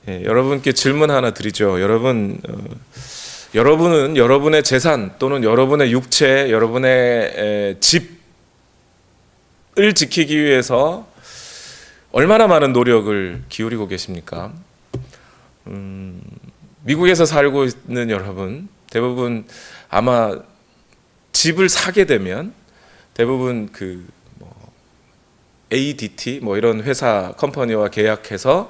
여러분께 질문 하나 드리죠. 여러분은 여러분의 재산 또는 여러분의 육체, 여러분의 집을 지키기 위해서 얼마나 많은 노력을 기울이고 계십니까? 미국에서 살고 있는 여러분, 대부분 아마 집을 사게 되면 대부분 ADT 이런 회사 컴퍼니와 계약해서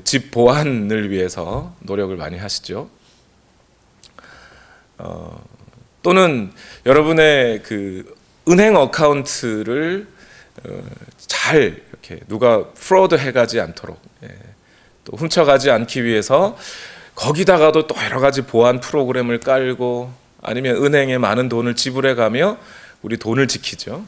집 보안을 위해서 노력을 많이 하시죠. 또는 여러분의 은행 어카운트를 잘 이렇게 누가 프로드 해가지 않도록, 또 훔쳐가지 않기 위해서 거기다가도 또 여러 가지 보안 프로그램을 깔고, 아니면 은행에 많은 돈을 지불해가며 우리 돈을 지키죠.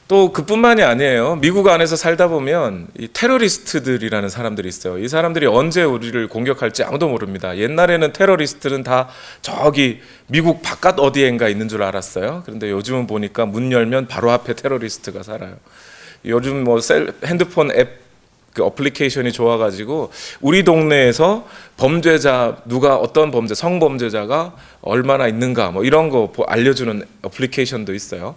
또 그뿐만이 아니에요. 미국 안에서 살다 보면 이 테러리스트들이라는 사람들이 있어요. 이 사람들이 언제 우리를 공격할지 아무도 모릅니다. 옛날에는 테러리스트는 다 저기 미국 바깥 어디엔가 있는 줄 알았어요. 그런데 요즘은 보니까 문 열면 바로 앞에 테러리스트가 살아요. 요즘 핸드폰 앱 어플리케이션이 좋아가지고 우리 동네에서 범죄자, 어떤 범죄, 성범죄자가 얼마나 있는가 이런 거 알려주는 어플리케이션도 있어요.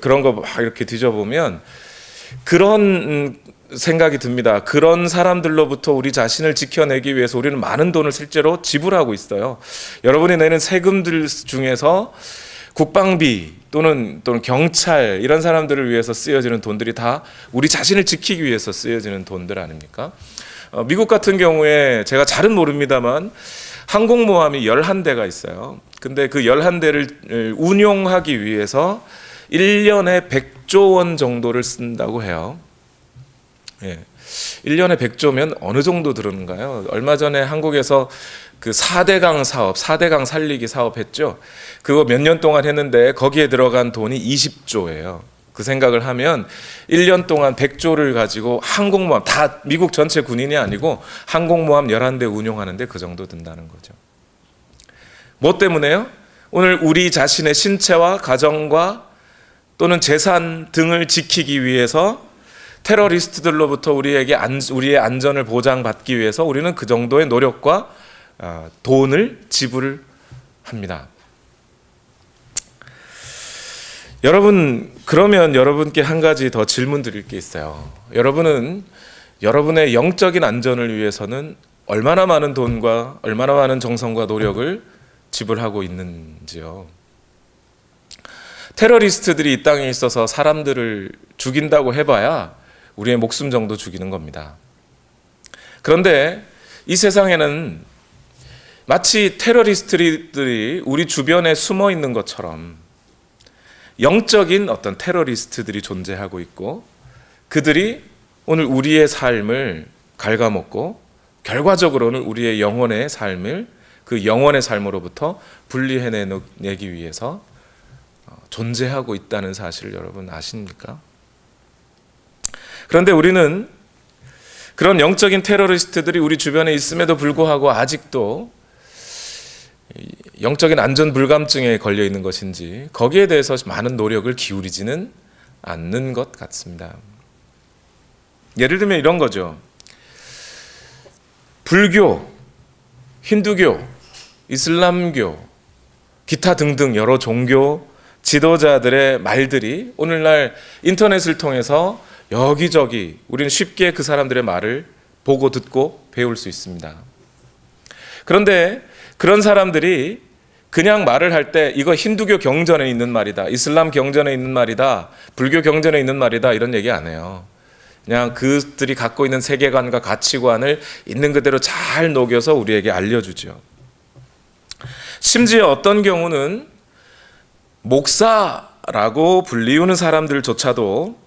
그런 거 막 이렇게 뒤져보면 그런 생각이 듭니다. 그런 사람들로부터 우리 자신을 지켜내기 위해서 우리는 많은 돈을 실제로 지불하고 있어요. 여러분이 내는 세금들 중에서 국방비 또는 경찰, 이런 사람들을 위해서 쓰여지는 돈들이 다 우리 자신을 지키기 위해서 쓰여지는 돈들 아닙니까? 미국 같은 경우에 제가 잘은 모릅니다만 항공모함이 11대가 있어요. 근데 그 11대를 운용하기 위해서 1년에 100조 원 정도를 쓴다고 해요. 1년에 100조면 어느 정도 들었는가요? 얼마 전에 한국에서 4대강 사업, 4대강 살리기 사업 했죠. 그거 몇 년 동안 했는데 거기에 들어간 돈이 20조예요. 그 생각을 하면 1년 동안 100조를 가지고 항공모함, 다 미국 전체 군인이 아니고 항공모함 11대 운용하는데 그 정도 든다는 거죠. 뭐 때문에요? 오늘 우리 자신의 신체와 가정과 또는 재산 등을 지키기 위해서 테러리스트들로부터 우리의 안전을 보장받기 위해서 우리는 그 정도의 노력과 돈을 지불을 합니다. 여러분, 그러면 여러분께 한 가지 더 질문 드릴 게 있어요. 여러분은 여러분의 영적인 안전을 위해서는 얼마나 많은 돈과 얼마나 많은 정성과 노력을 지불하고 있는지요? 테러리스트들이 이 땅에 있어서 사람들을 죽인다고 해봐야 우리의 목숨 정도 죽이는 겁니다. 그런데 이 세상에는 마치 테러리스트들이 우리 주변에 숨어 있는 것처럼 영적인 어떤 테러리스트들이 존재하고 있고, 그들이 오늘 우리의 삶을 갉아먹고 결과적으로는 우리의 영혼의 삶을 그 영혼의 삶으로부터 분리해내기 위해서 존재하고 있다는 사실을 여러분 아십니까? 그런데 우리는 그런 영적인 테러리스트들이 우리 주변에 있음에도 불구하고 아직도 영적인 안전 불감증에 걸려 있는 것인지 거기에 대해서 많은 노력을 기울이지는 않는 것 같습니다. 예를 들면 이런 거죠. 불교, 힌두교, 이슬람교, 기타 등등 여러 종교 지도자들의 말들이 오늘날 인터넷을 통해서 여기저기 우리는 쉽게 그 사람들의 말을 보고 듣고 배울 수 있습니다. 그런데 그런 사람들이 그냥 말을 할 때 이거 힌두교 경전에 있는 말이다, 이슬람 경전에 있는 말이다, 불교 경전에 있는 말이다, 이런 얘기 안 해요. 그냥 그들이 갖고 있는 세계관과 가치관을 있는 그대로 잘 녹여서 우리에게 알려주죠. 심지어 어떤 경우는 목사라고 불리우는 사람들조차도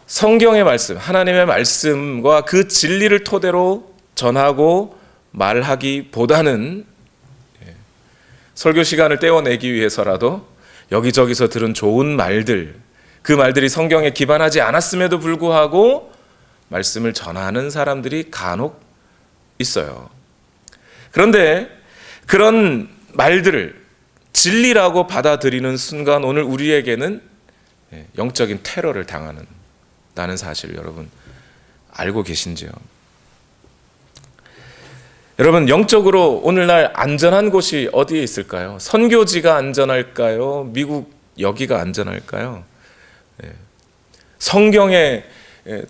성경의 말씀, 하나님의 말씀과 그 진리를 토대로 전하고 말하기보다는 설교 시간을 떼어내기 위해서라도 여기저기서 들은 좋은 말들, 그 말들이 성경에 기반하지 않았음에도 불구하고 말씀을 전하는 사람들이 간혹 있어요. 그런데 그런 말들을 진리라고 받아들이는 순간 오늘 우리에게는 영적인 테러를 당하는 사실을 여러분 알고 계신지요? 여러분, 영적으로 오늘날 안전한 곳이 어디에 있을까요? 선교지가 안전할까요? 미국 여기가 안전할까요? 성경에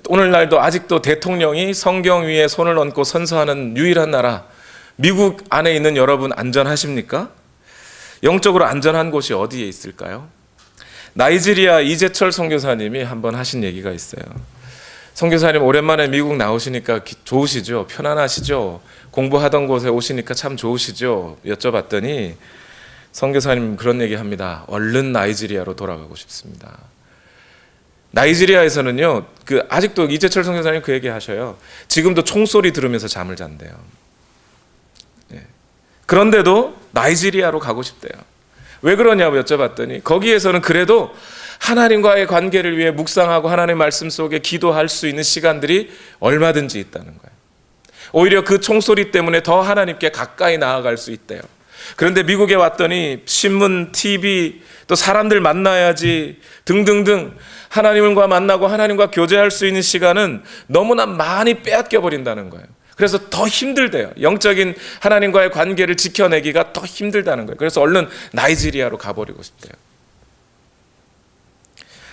오늘날도 아직도 대통령이 성경 위에 손을 얹고 선서하는 유일한 나라, 미국 안에 있는 여러분 안전하십니까? 영적으로 안전한 곳이 어디에 있을까요? 나이지리아 이재철 선교사님이 한번 하신 얘기가 있어요. 선교사님 오랜만에 미국 나오시니까 좋으시죠? 편안하시죠? 공부하던 곳에 오시니까 참 좋으시죠? 여쭤봤더니 선교사님 그런 얘기합니다. 얼른 나이지리아로 돌아가고 싶습니다. 나이지리아에서는요, 아직도 이재철 선교사님 그 얘기 하셔요. 지금도 총소리 들으면서 잠을 잔대요. 그런데도 나이지리아로 가고 싶대요. 왜 그러냐고 여쭤봤더니 거기에서는 그래도 하나님과의 관계를 위해 묵상하고 하나님의 말씀 속에 기도할 수 있는 시간들이 얼마든지 있다는 거예요. 오히려 그 총소리 때문에 더 하나님께 가까이 나아갈 수 있대요. 그런데 미국에 왔더니 신문, TV, 또 사람들 만나야지 등등등 하나님과 만나고 하나님과 교제할 수 있는 시간은 너무나 많이 빼앗겨 버린다는 거예요. 그래서 더 힘들대요. 영적인 하나님과의 관계를 지켜내기가 더 힘들다는 거예요. 그래서 얼른 나이지리아로 가버리고 싶대요.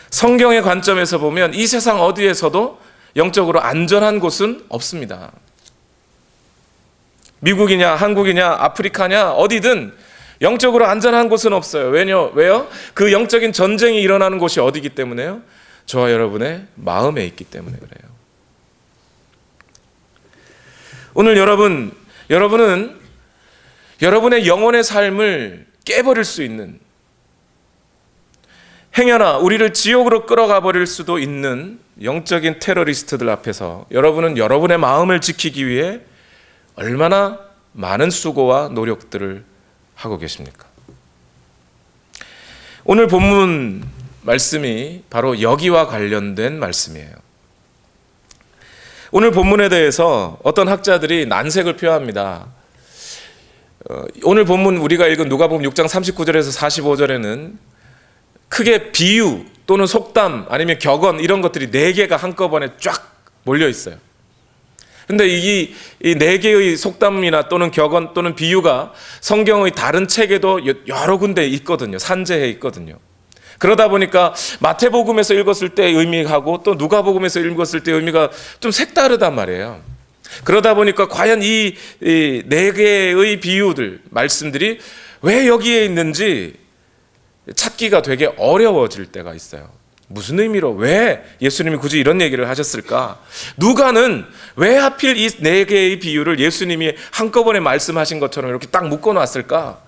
성경의 관점에서 보면 이 세상 어디에서도 영적으로 안전한 곳은 없습니다. 미국이냐 한국이냐 아프리카냐 어디든 영적으로 안전한 곳은 없어요. 왜요? 그 영적인 전쟁이 일어나는 곳이 어디기 때문에요? 저와 여러분의 마음에 있기 때문에 그래요. 오늘 여러분은 여러분의 영혼의 삶을 깨버릴 수 있는, 행여나 우리를 지옥으로 끌어가 버릴 수도 있는 영적인 테러리스트들 앞에서 여러분은 여러분의 마음을 지키기 위해 얼마나 많은 수고와 노력들을 하고 계십니까? 오늘 본문 말씀이 바로 여기와 관련된 말씀이에요. 오늘 본문에 대해서 어떤 학자들이 난색을 표합니다. 오늘 본문 우리가 읽은 누가복음 6장 39절에서 45절에는 크게 비유 또는 속담 아니면 격언 이런 것들이 4개가 한꺼번에 쫙 몰려 있어요. 근데 이 4개의 속담이나 또는 격언 또는 비유가 성경의 다른 책에도 여러 군데 있거든요. 산재해 있거든요. 그러다 보니까 마태복음에서 읽었을 때 의미하고 또 누가복음에서 읽었을 때 의미가 좀 색다르단 말이에요. 그러다 보니까 과연 이 4개의 비유들, 말씀들이 왜 여기에 있는지 찾기가 되게 어려워질 때가 있어요. 무슨 의미로 왜 예수님이 굳이 이런 얘기를 하셨을까? 누가는 왜 하필 이 4개의 비유를 예수님이 한꺼번에 말씀하신 것처럼 이렇게 딱 묶어놨을까?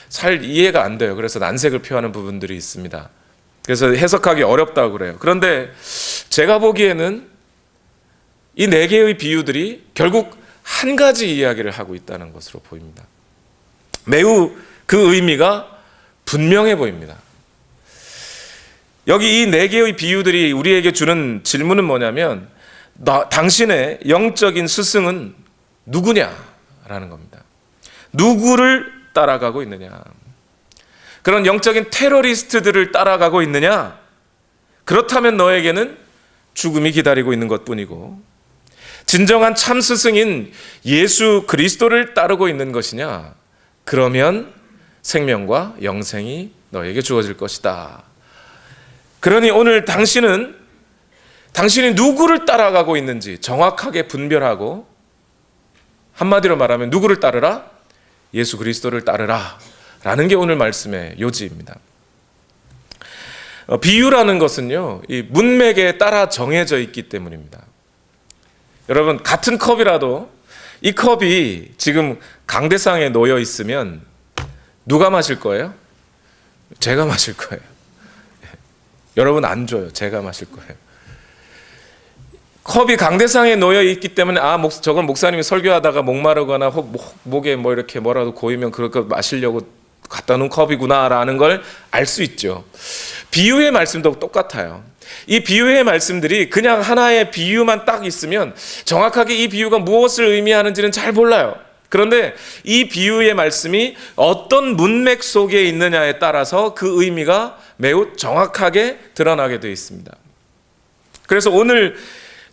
잘 이해가 안 돼요. 그래서 난색을 표하는 부분들이 있습니다. 그래서 해석하기 어렵다고 그래요. 그런데 제가 보기에는 이 4개의 비유들이 결국 한 가지 이야기를 하고 있다는 것으로 보입니다. 매우 그 의미가 분명해 보입니다. 여기 이 4개의 비유들이 우리에게 주는 질문은 뭐냐면 당신의 영적인 스승은 누구냐라는 겁니다. 누구를 따라가고 있느냐? 그런 영적인 테러리스트들을 따라가고 있느냐? 그렇다면 너에게는 죽음이 기다리고 있는 것뿐이고 진정한 참 스승인 예수 그리스도를 따르고 있는 것이냐? 그러면 생명과 영생이 너에게 주어질 것이다. 그러니 오늘 당신이 누구를 따라가고 있는지 정확하게 분별하고 한마디로 말하면 누구를 따르라? 예수 그리스도를 따르라 라는 게 오늘 말씀의 요지입니다. 비유라는 것은요, 이 문맥에 따라 정해져 있기 때문입니다. 여러분, 같은 컵이라도 이 컵이 지금 강대상에 놓여 있으면 누가 마실 거예요? 제가 마실 거예요. 여러분 안 줘요. 제가 마실 거예요. 컵이 강대상에 놓여 있기 때문에 저건 목사님이 설교하다가 목마르거나 목에 뭐 이렇게 뭐라도 고이면 그렇게 마시려고 갖다 놓은 컵이구나라는 걸 알 수 있죠. 비유의 말씀도 똑같아요. 이 비유의 말씀들이 그냥 하나의 비유만 딱 있으면 정확하게 이 비유가 무엇을 의미하는지는 잘 몰라요. 그런데 이 비유의 말씀이 어떤 문맥 속에 있느냐에 따라서 그 의미가 매우 정확하게 드러나게 되어 있습니다. 그래서 오늘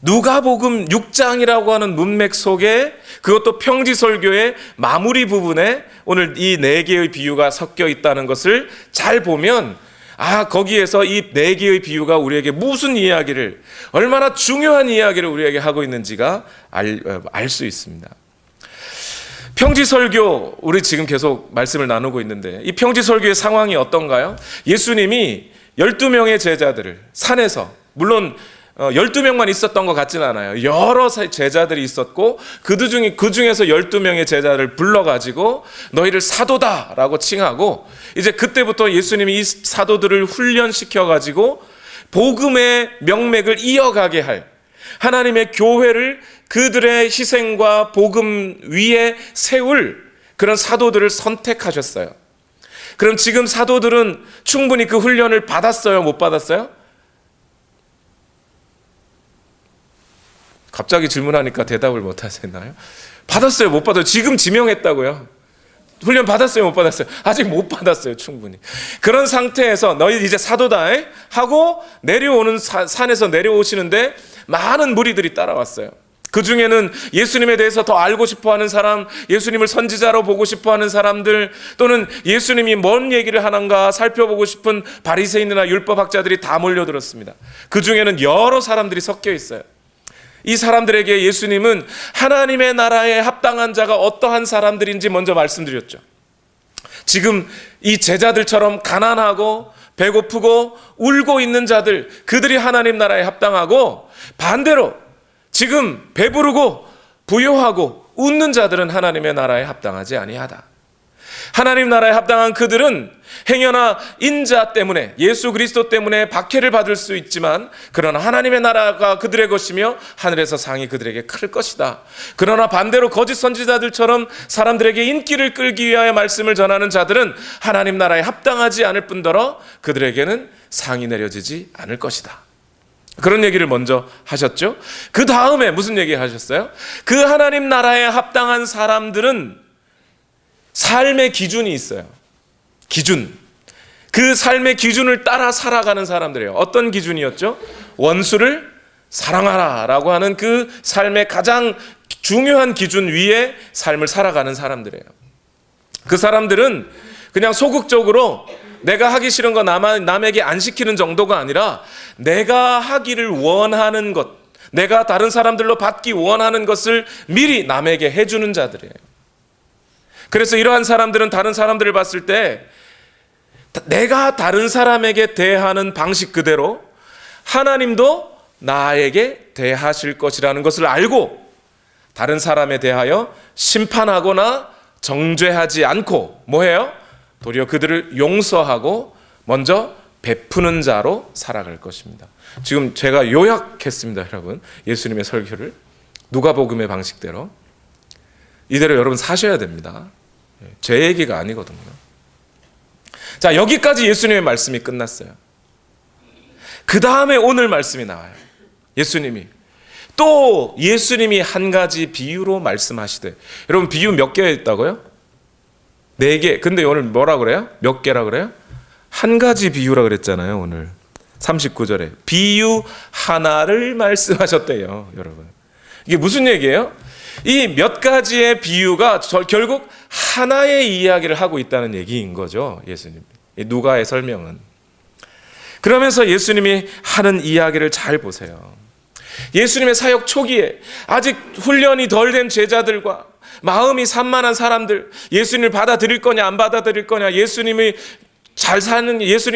누가복음 6장이라고 하는 문맥 속에, 그것도 평지설교의 마무리 부분에 오늘 이 네 개의 비유가 섞여 있다는 것을 잘 보면, 거기에서 이 네 개의 비유가 우리에게 무슨 이야기를, 얼마나 중요한 이야기를 우리에게 하고 있는지가 알 수 있습니다. 평지설교, 우리 지금 계속 말씀을 나누고 있는데, 이 평지설교의 상황이 어떤가요? 예수님이 12명의 제자들을 산에서, 물론 12명만 있었던 것 같지는 않아요. 여러 제자들이 있었고, 그 중에서 12명의 제자를 불러가지고 너희를 사도다라고 칭하고, 이제 그때부터 예수님이 이 사도들을 훈련시켜가지고 복음의 명맥을 이어가게 할, 하나님의 교회를 그들의 희생과 복음 위에 세울 그런 사도들을 선택하셨어요. 그럼 지금 사도들은 충분히 그 훈련을 받았어요? 못 받았어요? 갑자기 질문하니까 대답을 못 하셨나요? 받았어요? 못 받았어요? 지금 지명했다고요? 훈련 받았어요? 못 받았어요? 아직 못 받았어요. 충분히. 그런 상태에서 너희 이제 사도다 하고 내려오는 산에서 내려오시는데 많은 무리들이 따라왔어요. 그 중에는 예수님에 대해서 더 알고 싶어하는 사람, 예수님을 선지자로 보고 싶어하는 사람들, 또는 예수님이 뭔 얘기를 하는가 살펴보고 싶은 바리새인이나 율법학자들이 다 몰려들었습니다. 그 중에는 여러 사람들이 섞여 있어요. 이 사람들에게 예수님은 하나님의 나라에 합당한 자가 어떠한 사람들인지 먼저 말씀드렸죠. 지금 이 제자들처럼 가난하고 배고프고 울고 있는 자들, 그들이 하나님 나라에 합당하고, 반대로 지금 배부르고 부유하고 웃는 자들은 하나님의 나라에 합당하지 아니하다. 하나님 나라에 합당한 그들은 행여나 인자 때문에, 예수 그리스도 때문에 박해를 받을 수 있지만, 그러나 하나님의 나라가 그들의 것이며 하늘에서 상이 그들에게 클 것이다. 그러나 반대로 거짓 선지자들처럼 사람들에게 인기를 끌기 위하여 말씀을 전하는 자들은 하나님 나라에 합당하지 않을 뿐더러 그들에게는 상이 내려지지 않을 것이다. 그런 얘기를 먼저 하셨죠. 그 다음에 무슨 얘기 하셨어요? 그 하나님 나라에 합당한 사람들은 삶의 기준이 있어요. 기준. 그 삶의 기준을 따라 살아가는 사람들이에요. 어떤 기준이었죠? 원수를 사랑하라 라고 하는 그 삶의 가장 중요한 기준 위에 삶을 살아가는 사람들이에요. 그 사람들은 그냥 소극적으로 내가 하기 싫은 거 남에게 안 시키는 정도가 아니라, 내가 하기를 원하는 것, 내가 다른 사람들로 받기 원하는 것을 미리 남에게 해주는 자들이에요. 그래서 이러한 사람들은 다른 사람들을 봤을 때 내가 다른 사람에게 대하는 방식 그대로 하나님도 나에게 대하실 것이라는 것을 알고, 다른 사람에 대하여 심판하거나 정죄하지 않고 뭐해요? 도리어 그들을 용서하고 먼저 베푸는 자로 살아갈 것입니다. 지금 제가 요약했습니다, 여러분. 예수님의 설교를 누가복음의 방식대로 이대로 여러분 사셔야 됩니다. 제 얘기가 아니거든요. 자, 여기까지 예수님의 말씀이 끝났어요. 그 다음에 오늘 말씀이 나와요. 예수님이 한 가지 비유로 말씀하시되, 여러분 비유 몇 개 있다고요? 4개. 근데 오늘 뭐라 그래요? 몇 개라 그래요? 한 가지 비유라 그랬잖아요. 오늘 39절에 비유 하나를 말씀하셨대요. 여러분, 이게 무슨 얘기예요? 이 몇 가지의 비유가 결국 하나의 이야기를 하고 있다는 얘기인 거죠. 예수님, 누가의 설명은. 그러면서 예수님이 하는 이야기를 잘 보세요. 예수님의 사역 초기에 아직 훈련이 덜 된 제자들과 마음이 산만한 사람들, 예수님을 받아들일 거냐 안 받아들일 거냐, 예수님이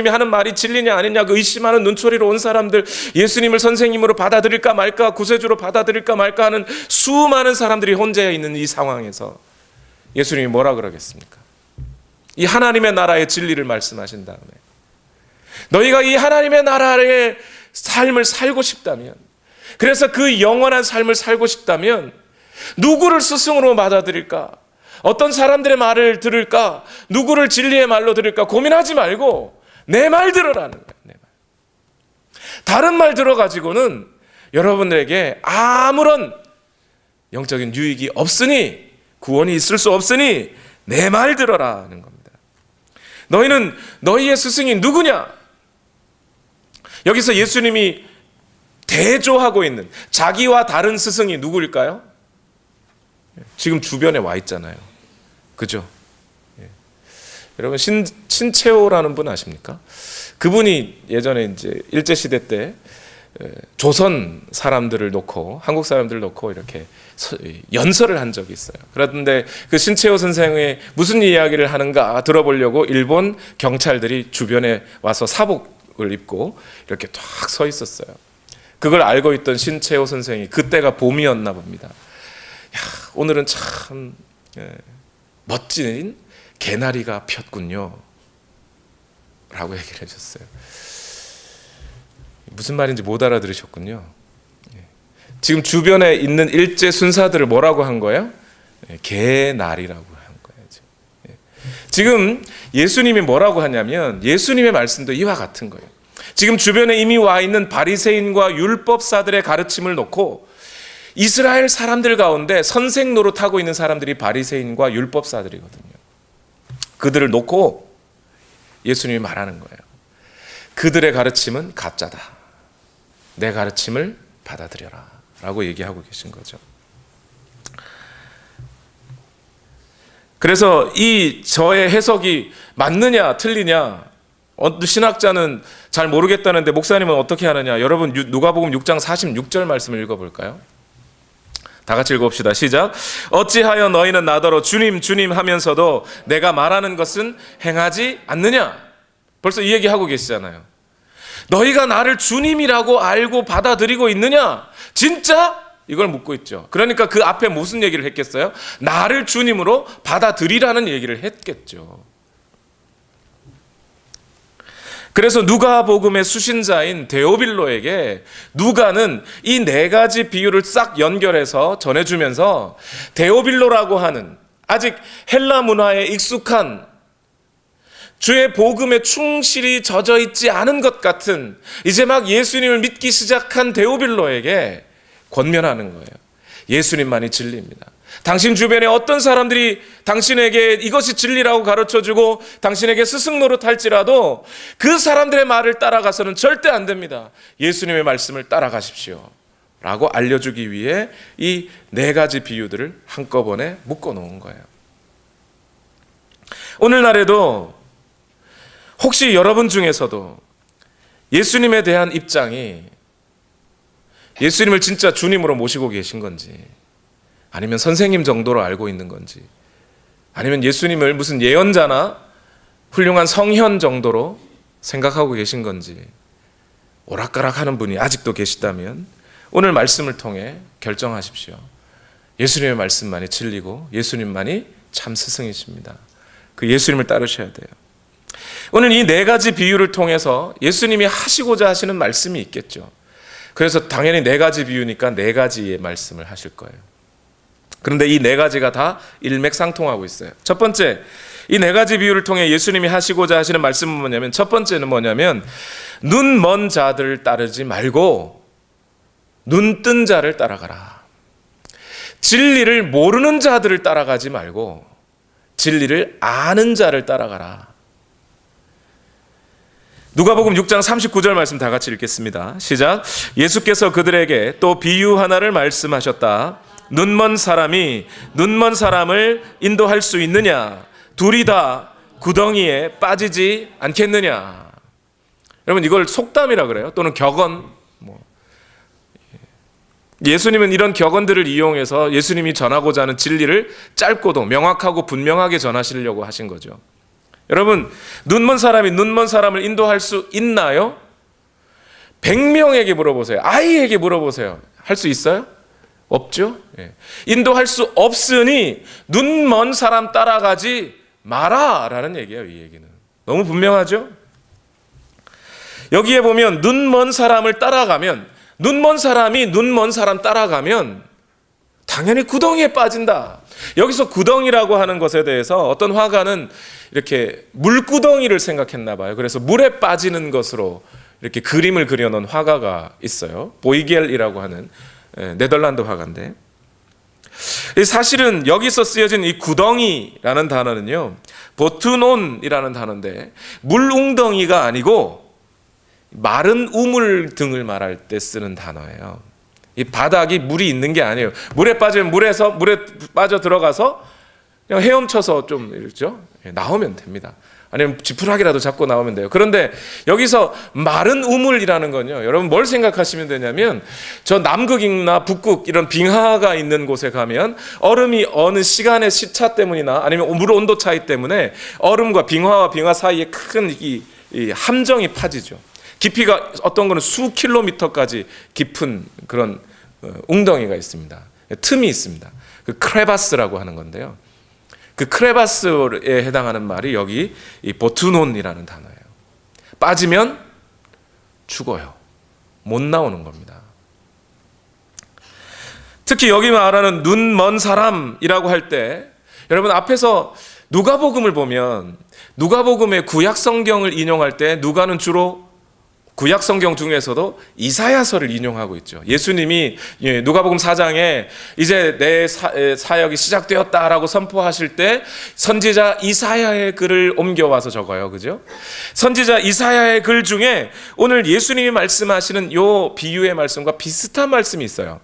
하는 말이 진리냐 아니냐 그 의심하는 눈초리로 온 사람들, 예수님을 선생님으로 받아들일까 말까, 구세주로 받아들일까 말까 하는 수많은 사람들이 혼자 있는 이 상황에서 예수님이 뭐라 그러겠습니까? 이 하나님의 나라의 진리를 말씀하신 다음에, 너희가 이 하나님의 나라의 삶을 살고 싶다면, 그래서 그 영원한 삶을 살고 싶다면 누구를 스승으로 받아들일까? 어떤 사람들의 말을 들을까? 누구를 진리의 말로 들을까? 고민하지 말고 내 말 들으라는 거예요. 내 말. 다른 말 들어가지고는 여러분들에게 아무런 영적인 유익이 없으니, 구원이 있을 수 없으니 내 말 들어라는 겁니다. 너희는 너희의 스승이 누구냐? 여기서 예수님이 대조하고 있는 자기와 다른 스승이 누구일까요? 지금 주변에 와 있잖아요. 그죠? 여러분 신채호라는 분 아십니까? 그분이 예전에 이제 일제 시대 때 조선 사람들을 놓고 한국 사람들을 놓고 이렇게 연설을 한 적이 있어요. 그런데 그 신채호 선생의 무슨 이야기를 하는가 들어보려고 일본 경찰들이 주변에 와서 사복을 입고 이렇게 탁 서 있었어요. 그걸 알고 있던 신채호 선생이 그때가 봄이었나 봅니다. 야, 오늘은 참 멋진 개나리가 폈군요 라고 얘기를 해줬어요. 무슨 말인지 못 알아들으셨군요. 지금 주변에 있는 일제 순사들을 뭐라고 한 거예요? 개나리라고 한 거예요. 지금 예수님이 뭐라고 하냐면 예수님의 말씀도 이와 같은 거예요. 지금 주변에 이미 와 있는 바리새인과 율법사들의 가르침을 놓고 이스라엘 사람들 가운데 선생 노릇하고 있는 사람들이 바리새인과 율법사들이거든요. 그들을 놓고 예수님이 말하는 거예요. 그들의 가르침은 가짜다. 내 가르침을 받아들여라 라고 얘기하고 계신 거죠. 그래서 이 저의 해석이 맞느냐 틀리냐 신학자는 잘 모르겠다는데 목사님은 어떻게 하느냐. 여러분 누가복음 6장 46절 말씀을 읽어볼까요? 다 같이 읽어봅시다. 시작. 어찌하여 너희는 나더러 주님 주님 하면서도 내가 말하는 것은 행하지 않느냐. 벌써 이 얘기하고 계시잖아요. 너희가 나를 주님이라고 알고 받아들이고 있느냐? 진짜? 이걸 묻고 있죠. 그러니까 그 앞에 무슨 얘기를 했겠어요? 나를 주님으로 받아들이라는 얘기를 했겠죠. 그래서 누가복음의 수신자인 데오빌로에게 누가는 이 네 가지 비유를 싹 연결해서 전해주면서 데오빌로라고 하는 아직 헬라 문화에 익숙한 주의 복음에 충실히 젖어 있지 않은 것 같은 이제 막 예수님을 믿기 시작한 데오빌로에게 권면하는 거예요. 예수님만이 진리입니다. 당신 주변에 어떤 사람들이 당신에게 이것이 진리라고 가르쳐주고 당신에게 스승 노릇할지라도 그 사람들의 말을 따라가서는 절대 안 됩니다. 예수님의 말씀을 따라가십시오 라고 알려주기 위해 이 네 가지 비유들을 한꺼번에 묶어놓은 거예요. 오늘날에도 혹시 여러분 중에서도 예수님에 대한 입장이 예수님을 진짜 주님으로 모시고 계신 건지 아니면 선생님 정도로 알고 있는 건지 아니면 예수님을 무슨 예언자나 훌륭한 성현 정도로 생각하고 계신 건지 오락가락하는 분이 아직도 계시다면 오늘 말씀을 통해 결정하십시오. 예수님의 말씀만이 진리고 예수님만이 참 스승이십니다. 그 예수님을 따르셔야 돼요. 오늘 이 네 가지 비유를 통해서 예수님이 하시고자 하시는 말씀이 있겠죠. 그래서 당연히 네 가지 비유니까 네 가지의 말씀을 하실 거예요. 그런데 이 네 가지가 다 일맥상통하고 있어요. 첫 번째, 이 네 가지 비유를 통해 예수님이 하시고자 하시는 말씀은 뭐냐면 첫 번째는 뭐냐면 눈 먼 자들을 따르지 말고 눈 뜬 자를 따라가라. 진리를 모르는 자들을 따라가지 말고 진리를 아는 자를 따라가라. 누가복음 6장 39절 말씀 다 같이 읽겠습니다. 시작. 예수께서 그들에게 또 비유 하나를 말씀하셨다. 눈먼 사람이 눈먼 사람을 인도할 수 있느냐? 둘이 다 구덩이에 빠지지 않겠느냐? 여러분 이걸 속담이라 그래요. 또는 격언. 예수님은 이런 격언들을 이용해서 예수님이 전하고자 하는 진리를 짧고도 명확하고 분명하게 전하시려고 하신 거죠. 여러분 눈먼 사람이 눈먼 사람을 인도할 수 있나요? 100명에게 물어보세요. 아이에게 물어보세요. 할 수 있어요? 없죠? 예. 인도할 수 없으니 눈먼 사람 따라가지 마라 라는 얘기예요. 이 얘기는 너무 분명하죠? 여기에 보면 눈먼 사람을 따라가면 눈먼 사람이 눈먼 사람 따라가면 당연히 구덩이에 빠진다. 여기서 구덩이라고 하는 것에 대해서 어떤 화가는 이렇게 물구덩이를 생각했나 봐요. 그래서 물에 빠지는 것으로 이렇게 그림을 그려놓은 화가가 있어요. 보이겔이라고 하는 네덜란드 화가인데 사실은 여기서 쓰여진 이 구덩이라는 단어는요 보트논이라는 단어인데 물웅덩이가 아니고 마른 우물 등을 말할 때 쓰는 단어예요. 이 바닥이 물이 있는 게 아니에요. 물에 빠지면 물에 빠져 들어가서 그냥 헤엄쳐서 좀 이렇죠? 나오면 됩니다. 아니면 지푸라기라도 잡고 나오면 돼요. 그런데 여기서 마른 우물이라는 건요, 여러분 뭘 생각하시면 되냐면, 저 남극이나 북극 이런 빙하가 있는 곳에 가면 얼음이 어느 시간의 시차 때문이나 아니면 물 온도 차이 때문에 얼음과 빙하와 빙하 사이에 큰 이 함정이 파지죠. 깊이가 어떤 거는 수 킬로미터까지 깊은 그런 웅덩이가 있습니다. 틈이 있습니다. 그 크레바스라고 하는 건데요. 그 크레바스에 해당하는 말이 여기 이 보투논이라는 단어예요. 빠지면 죽어요. 못 나오는 겁니다. 특히 여기 말하는 눈 먼 사람이라고 할 때, 여러분 앞에서 누가복음을 보면 누가복음의 구약 성경을 인용할 때 누가는 주로 구약 성경 중에서도 이사야서를 인용하고 있죠. 예수님이 누가복음 4장에 이제 내 사역이 시작되었다라고 선포하실 때 선지자 이사야의 글을 옮겨와서 적어요. 그죠? 선지자 이사야의 글 중에 오늘 예수님이 말씀하시는 요 비유의 말씀과 비슷한 말씀이 있어요.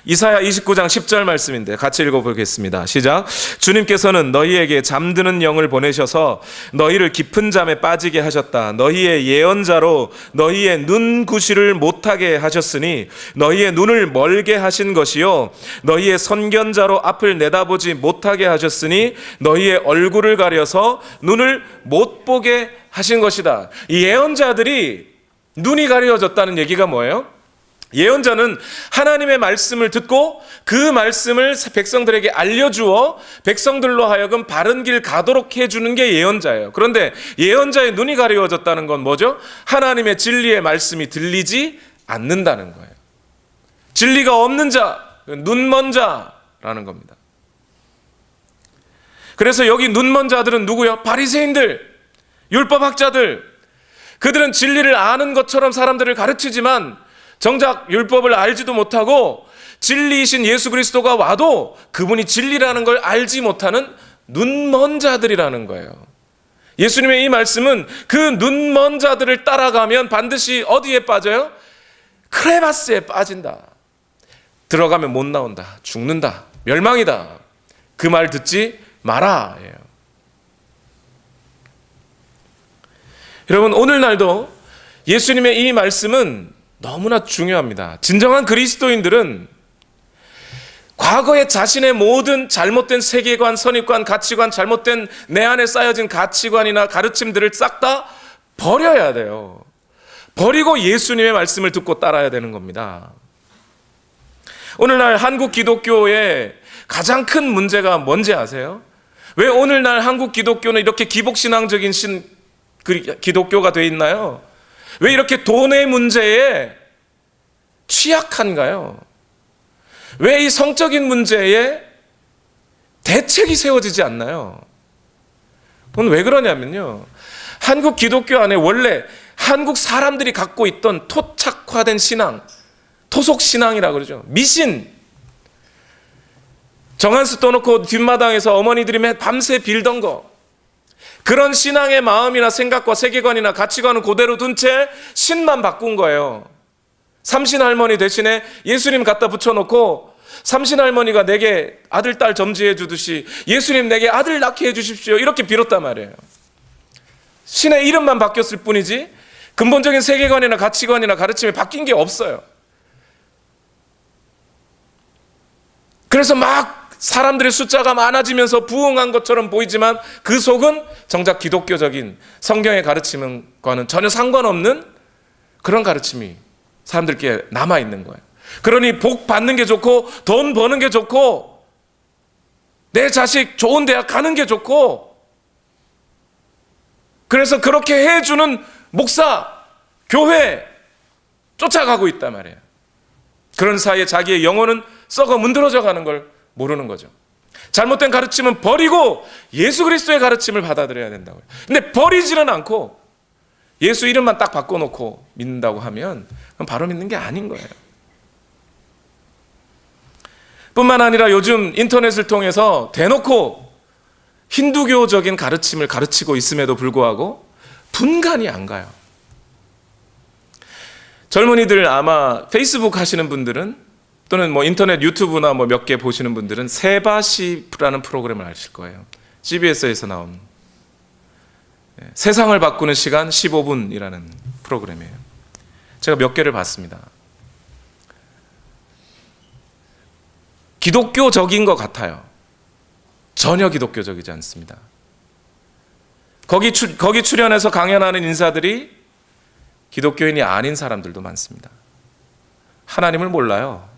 이사야 29장 10절 말씀인데 같이 읽어보겠습니다. 시작. 주님께서는 너희에게 잠드는 영을 보내셔서 너희를 깊은 잠에 빠지게 하셨다. 너희의 예언자로 너희의 눈 구시를 못하게 하셨으니 너희의 눈을 멀게 하신 것이요 너희의 선견자로 앞을 내다보지 못하게 하셨으니 너희의 얼굴을 가려서 눈을 못 보게 하신 것이다. 이 예언자들이 눈이 가려졌다는 얘기가 뭐예요? 예언자는 하나님의 말씀을 듣고 그 말씀을 백성들에게 알려주어 백성들로 하여금 바른 길 가도록 해주는 게 예언자예요. 그런데 예언자의 눈이 가려워졌다는 건 뭐죠? 하나님의 진리의 말씀이 들리지 않는다는 거예요. 진리가 없는 자, 눈 먼 자라는 겁니다. 그래서 여기 눈 먼 자들은 누구요? 바리새인들, 율법학자들. 그들은 진리를 아는 것처럼 사람들을 가르치지만 정작 율법을 알지도 못하고 진리이신 예수 그리스도가 와도 그분이 진리라는 걸 알지 못하는 눈먼 자들이라는 거예요. 예수님의 이 말씀은 그 눈먼 자들을 따라가면 반드시 어디에 빠져요? 크레바스에 빠진다. 들어가면 못 나온다. 죽는다. 멸망이다. 그 말 듣지 마라. 여러분 오늘날도 예수님의 이 말씀은 너무나 중요합니다. 진정한 그리스도인들은 과거에 자신의 모든 잘못된 세계관, 선입관, 가치관, 잘못된 내 안에 쌓여진 가치관이나 가르침들을 싹 다 버려야 돼요. 버리고 예수님의 말씀을 듣고 따라야 되는 겁니다. 오늘날 한국 기독교의 가장 큰 문제가 뭔지 아세요? 왜 오늘날 한국 기독교는 이렇게 기복신앙적인 기독교가 돼 있나요? 왜 이렇게 돈의 문제에 취약한가요? 왜 이 성적인 문제에 대책이 세워지지 않나요? 그건 왜 그러냐면요, 한국 기독교 안에 원래 한국 사람들이 갖고 있던 토착화된 신앙, 토속신앙이라고 그러죠. 미신, 정한수 떠놓고 뒷마당에서 어머니들이 밤새 빌던 거, 그런 신앙의 마음이나 생각과 세계관이나 가치관은 그대로 둔 채 신만 바꾼 거예요. 삼신할머니 대신에 예수님 갖다 붙여놓고 삼신할머니가 내게 아들, 딸 점지해 주듯이 예수님 내게 아들 낳게 해 주십시오 이렇게 빌었단 말이에요. 신의 이름만 바뀌었을 뿐이지 근본적인 세계관이나 가치관이나 가르침이 바뀐 게 없어요. 그래서 막 사람들의 숫자가 많아지면서 부흥한 것처럼 보이지만 그 속은 정작 기독교적인 성경의 가르침과는 전혀 상관없는 그런 가르침이 사람들께 남아있는 거예요. 그러니 복 받는 게 좋고 돈 버는 게 좋고 내 자식 좋은 대학 가는 게 좋고, 그래서 그렇게 해주는 목사, 교회 쫓아가고 있단 말이에요. 그런 사이에 자기의 영혼은 썩어 문드러져 가는 걸 모르는 거죠. 잘못된 가르침은 버리고 예수 그리스도의 가르침을 받아들여야 된다고요. 근데 버리지는 않고 예수 이름만 딱 바꿔놓고 믿는다고 하면 그건 바로 믿는 게 아닌 거예요. 뿐만 아니라 요즘 인터넷을 통해서 대놓고 힌두교적인 가르침을 가르치고 있음에도 불구하고 분간이 안 가요. 젊은이들 아마 페이스북 하시는 분들은 또는 뭐 인터넷 유튜브나 뭐 몇 개 보시는 분들은 세바시라는 프로그램을 아실 거예요. CBS에서 나온 세상을 바꾸는 시간 15분이라는 프로그램이에요. 제가 몇 개를 봤습니다. 기독교적인 것 같아요. 전혀 기독교적이지 않습니다. 거기 출연해서 강연하는 인사들이 기독교인이 아닌 사람들도 많습니다. 하나님을 몰라요.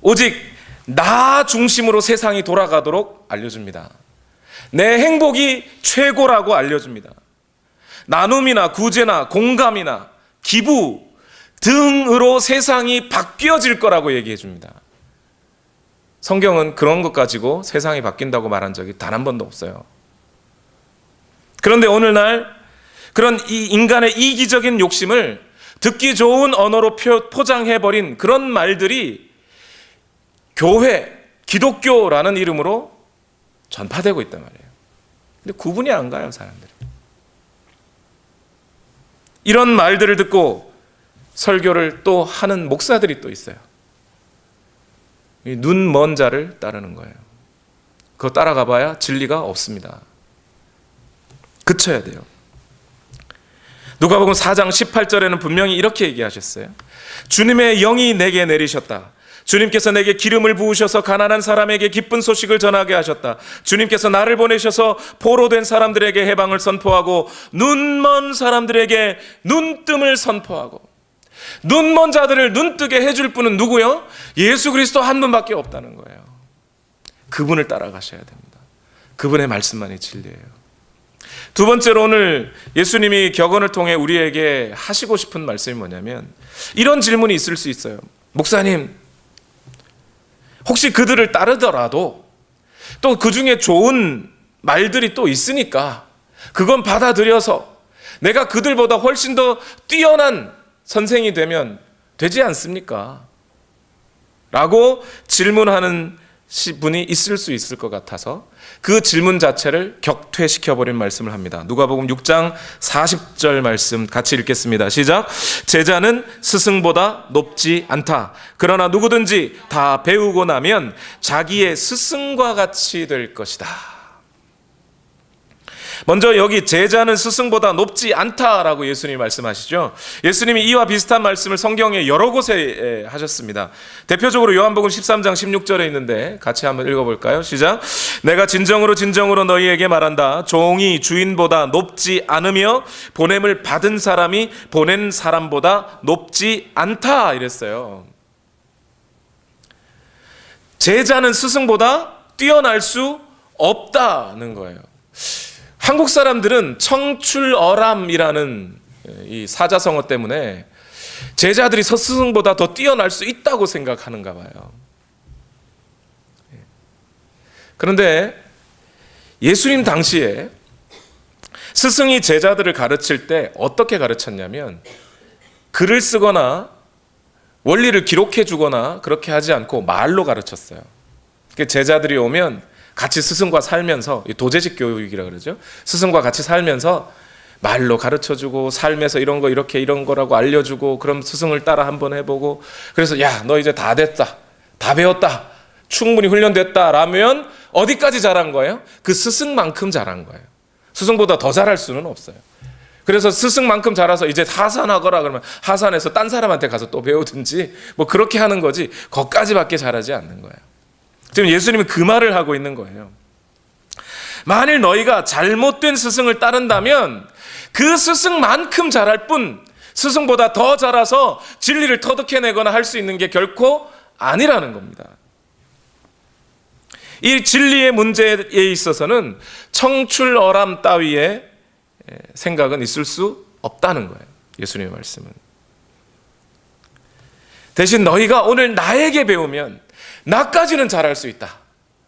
오직 나 중심으로 세상이 돌아가도록 알려줍니다. 내 행복이 최고라고 알려줍니다. 나눔이나 구제나 공감이나 기부 등으로 세상이 바뀌어질 거라고 얘기해 줍니다. 성경은 그런 것 가지고 세상이 바뀐다고 말한 적이 단 한 번도 없어요. 그런데 오늘날 그런 이 인간의 이기적인 욕심을 듣기 좋은 언어로 포장해버린 그런 말들이 교회, 기독교라는 이름으로 전파되고 있단 말이에요. 근데 구분이 안 가요, 사람들이. 이런 말들을 듣고 설교를 또 하는 목사들이 또 있어요. 눈 먼 자를 따르는 거예요. 그거 따라가 봐야 진리가 없습니다. 그쳐야 돼요. 누가복음 4장 18절에는 분명히 이렇게 얘기하셨어요. 주님의 영이 내게 내리셨다. 주님께서 내게 기름을 부으셔서 가난한 사람에게 기쁜 소식을 전하게 하셨다. 주님께서 나를 보내셔서 포로된 사람들에게 해방을 선포하고 눈먼 사람들에게 눈뜸을 선포하고, 눈먼 자들을 눈뜨게 해줄 분은 누구요? 예수 그리스도 한 분밖에 없다는 거예요. 그분을 따라가셔야 됩니다. 그분의 말씀만이 진리예요. 두 번째로 오늘 예수님이 격언을 통해 우리에게 하시고 싶은 말씀이 뭐냐면, 이런 질문이 있을 수 있어요. 목사님, 혹시 그들을 따르더라도 또 그 중에 좋은 말들이 또 있으니까 그건 받아들여서 내가 그들보다 훨씬 더 뛰어난 선생이 되면 되지 않습니까? 라고 질문하는 분이 있을 수 있을 것 같아서 그 질문 자체를 격퇴시켜버린 말씀을 합니다. 누가복음 6장 40절 말씀 같이 읽겠습니다. 시작. 제자는 스승보다 높지 않다. 그러나 누구든지 다 배우고 나면 자기의 스승과 같이 될 것이다. 먼저 여기 제자는 스승보다 높지 않다라고 예수님이 말씀하시죠. 예수님이 이와 비슷한 말씀을 성경에 여러 곳에 하셨습니다. 대표적으로 요한복음 13장 16절에 있는데 같이 한번 읽어볼까요? 시작. 내가 진정으로 진정으로 너희에게 말한다. 종이 주인보다 높지 않으며 보냄을 받은 사람이 보낸 사람보다 높지 않다 이랬어요. 제자는 스승보다 뛰어날 수 없다는 거예요. 한국 사람들은 청출어람이라는 이 사자성어 때문에 제자들이 스승보다 더 뛰어날 수 있다고 생각하는가 봐요. 그런데 예수님 당시에 스승이 제자들을 가르칠 때 어떻게 가르쳤냐면, 글을 쓰거나 원리를 기록해 주거나 그렇게 하지 않고 말로 가르쳤어요. 제자들이 오면 같이 스승과 살면서, 도제식 교육이라 그러죠. 스승과 같이 살면서 말로 가르쳐주고 삶에서 이런 거 이렇게 이런 거라고 알려주고, 그럼 스승을 따라 한번 해보고, 그래서 야, 너 이제 다 됐다, 다 배웠다, 충분히 훈련됐다 라면 어디까지 잘한 거예요? 그 스승만큼 잘한 거예요. 스승보다 더 잘할 수는 없어요. 그래서 스승만큼 잘해서 이제 하산하거라 그러면 하산해서 딴 사람한테 가서 또 배우든지 뭐 그렇게 하는 거지, 거기까지밖에 잘하지 않는 거예요. 지금 예수님은 그 말을 하고 있는 거예요. 만일 너희가 잘못된 스승을 따른다면 그 스승만큼 잘할 뿐, 스승보다 더 잘해서 진리를 터득해내거나 할 수 있는 게 결코 아니라는 겁니다. 이 진리의 문제에 있어서는 청출어람 따위의 생각은 있을 수 없다는 거예요. 예수님의 말씀은. 대신 너희가 오늘 나에게 배우면 나까지는 잘할 수 있다.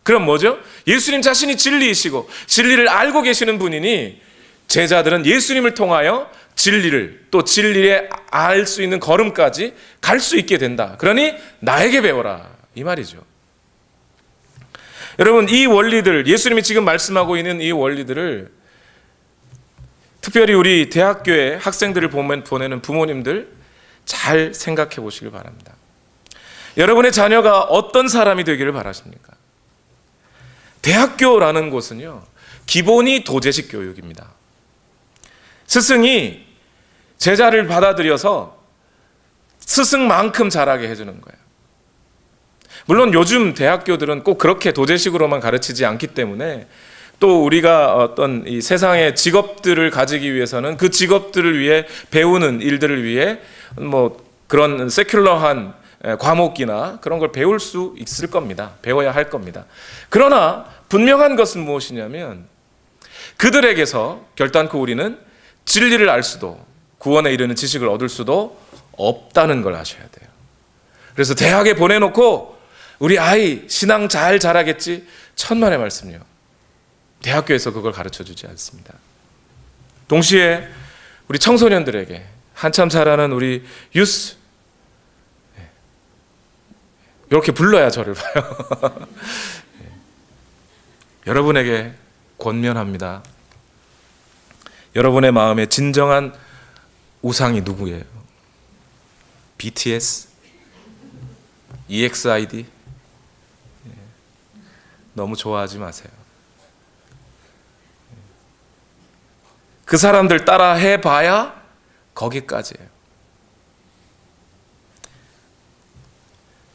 그럼 뭐죠? 예수님 자신이 진리이시고 진리를 알고 계시는 분이니 제자들은 예수님을 통하여 진리를, 또 진리에 알 수 있는 걸음까지 갈 수 있게 된다. 그러니 나에게 배워라, 이 말이죠. 여러분, 이 원리들, 예수님이 지금 말씀하고 있는 이 원리들을 특별히 우리 대학교에 학생들을 보내는 부모님들 잘 생각해 보시길 바랍니다. 여러분의 자녀가 어떤 사람이 되기를 바라십니까? 대학교라는 곳은요, 기본이 도제식 교육입니다. 스승이 제자를 받아들여서 스승만큼 자라게 해주는 거예요. 물론 요즘 대학교들은 꼭 그렇게 도제식으로만 가르치지 않기 때문에 또 우리가 어떤 이 세상의 직업들을 가지기 위해서는 그 직업들을 위해 배우는 일들을 위해 뭐 그런 세큘러한 과목이나 그런 걸 배울 수 있을 겁니다. 배워야 할 겁니다. 그러나 분명한 것은 무엇이냐면 그들에게서 결단코 우리는 진리를 알 수도 구원에 이르는 지식을 얻을 수도 없다는 걸 아셔야 돼요. 그래서 대학에 보내놓고 우리 아이 신앙 잘 자라겠지, 천만의 말씀요. 대학교에서 그걸 가르쳐주지 않습니다. 동시에 우리 청소년들에게 한참 자라는 우리 유스, 이렇게 불러야 저를 봐요. 여러분에게 권면합니다. 여러분의 마음에 진정한 우상이 누구예요? BTS? EXID? 너무 좋아하지 마세요. 그 사람들 따라 해봐야 거기까지예요.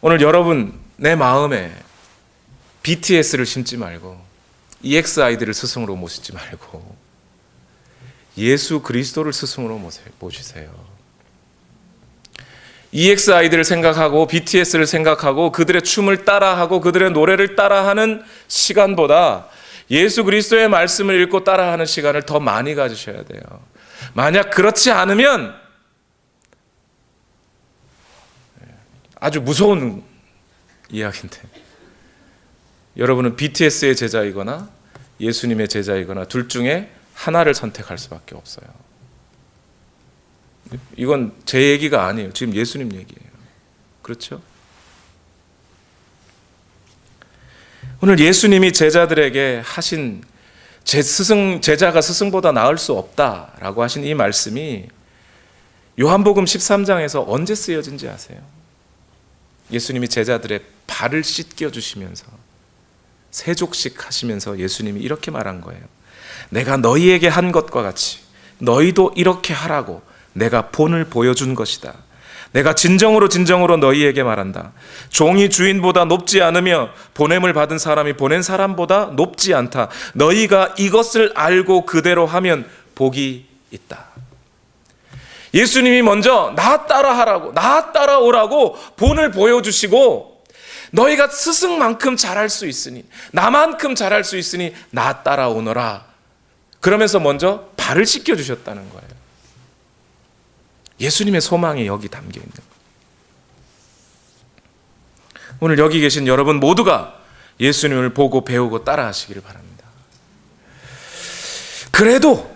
오늘 여러분 내 마음에 BTS를 심지 말고 EXID를 스승으로 모시지 말고 예수 그리스도를 스승으로 모시세요. EXID를 생각하고 BTS를 생각하고 그들의 춤을 따라하고 그들의 노래를 따라하는 시간보다 예수 그리스도의 말씀을 읽고 따라하는 시간을 더 많이 가지셔야 돼요. 만약 그렇지 않으면 아주 무서운 이야기인데, 여러분은 BTS의 제자이거나 예수님의 제자이거나 둘 중에 하나를 선택할 수밖에 없어요. 이건 제 얘기가 아니에요. 지금 예수님 얘기예요. 그렇죠? 오늘 예수님이 제자들에게 하신 제자가 스승보다 나을 수 없다라고 하신 이 말씀이 요한복음 13장에서 언제 쓰여진지 아세요? 예수님이 제자들의 발을 씻겨주시면서 세족식 하시면서 예수님이 이렇게 말한 거예요. 내가 너희에게 한 것과 같이 너희도 이렇게 하라고 내가 본을 보여준 것이다. 내가 진정으로 너희에게 말한다. 종이 주인보다 높지 않으며 보냄을 받은 사람이 보낸 사람보다 높지 않다. 너희가 이것을 알고 그대로 하면 복이 있다. 예수님이 먼저 나 따라하라고, 나 따라오라고 본을 보여주시고 너희가 스승만큼 잘할 수 있으니, 나만큼 잘할 수 있으니 나 따라오너라. 그러면서 먼저 발을 씻겨주셨다는 거예요. 예수님의 소망이 여기 담겨 있는 거예요. 오늘 여기 계신 여러분 모두가 예수님을 보고 배우고 따라하시기를 바랍니다. 그래도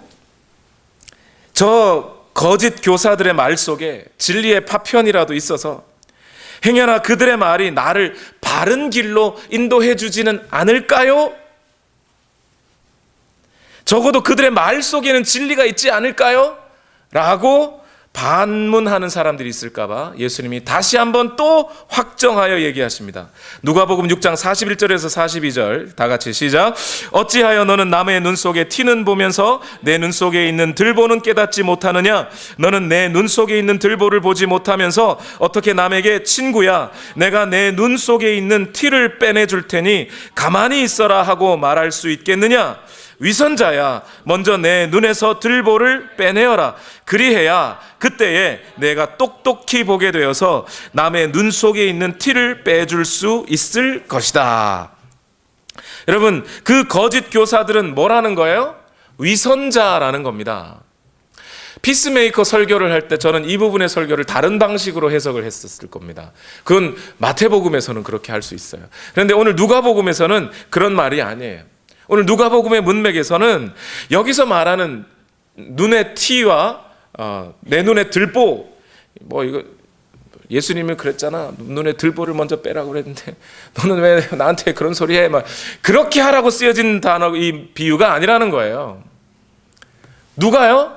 저 거짓 교사들의 말 속에 진리의 파편이라도 있어서 행여나 그들의 말이 나를 바른 길로 인도해 주지는 않을까요? 적어도 그들의 말 속에는 진리가 있지 않을까요? 라고 반문하는 사람들이 있을까봐 예수님이 다시 한번 또 확정하여 얘기하십니다. 누가복음 6장 41절에서 42절 다 같이 시작. 어찌하여 너는 남의 눈 속에 티는 보면서 내 눈 속에 있는 들보는 깨닫지 못하느냐? 너는 내 눈 속에 있는 들보를 보지 못하면서 어떻게 남에게 친구야, 내가 내 눈 속에 있는 티를 빼내줄 테니 가만히 있어라 하고 말할 수 있겠느냐? 위선자야, 먼저 내 눈에서 들보를 빼내어라. 그리해야 그때에 내가 똑똑히 보게 되어서 남의 눈 속에 있는 티를 빼줄 수 있을 것이다. 여러분, 그 거짓 교사들은 뭐라는 거예요? 위선자라는 겁니다. 피스메이커 설교를 할 때 저는 이 부분의 설교를 다른 방식으로 해석을 했었을 겁니다. 그건 마태복음에서는 그렇게 할 수 있어요. 그런데 오늘 누가복음에서는 그런 말이 아니에요. 오늘 누가복음의 문맥에서는 여기서 말하는 눈의 티와 내 눈의 들보, 뭐 이거 예수님이 그랬잖아. 눈에 들보를 먼저 빼라고 그랬는데 너는 왜 나한테 그런 소리 해? 막 그렇게 하라고 쓰여진 단어, 이 비유가 아니라는 거예요. 누가요?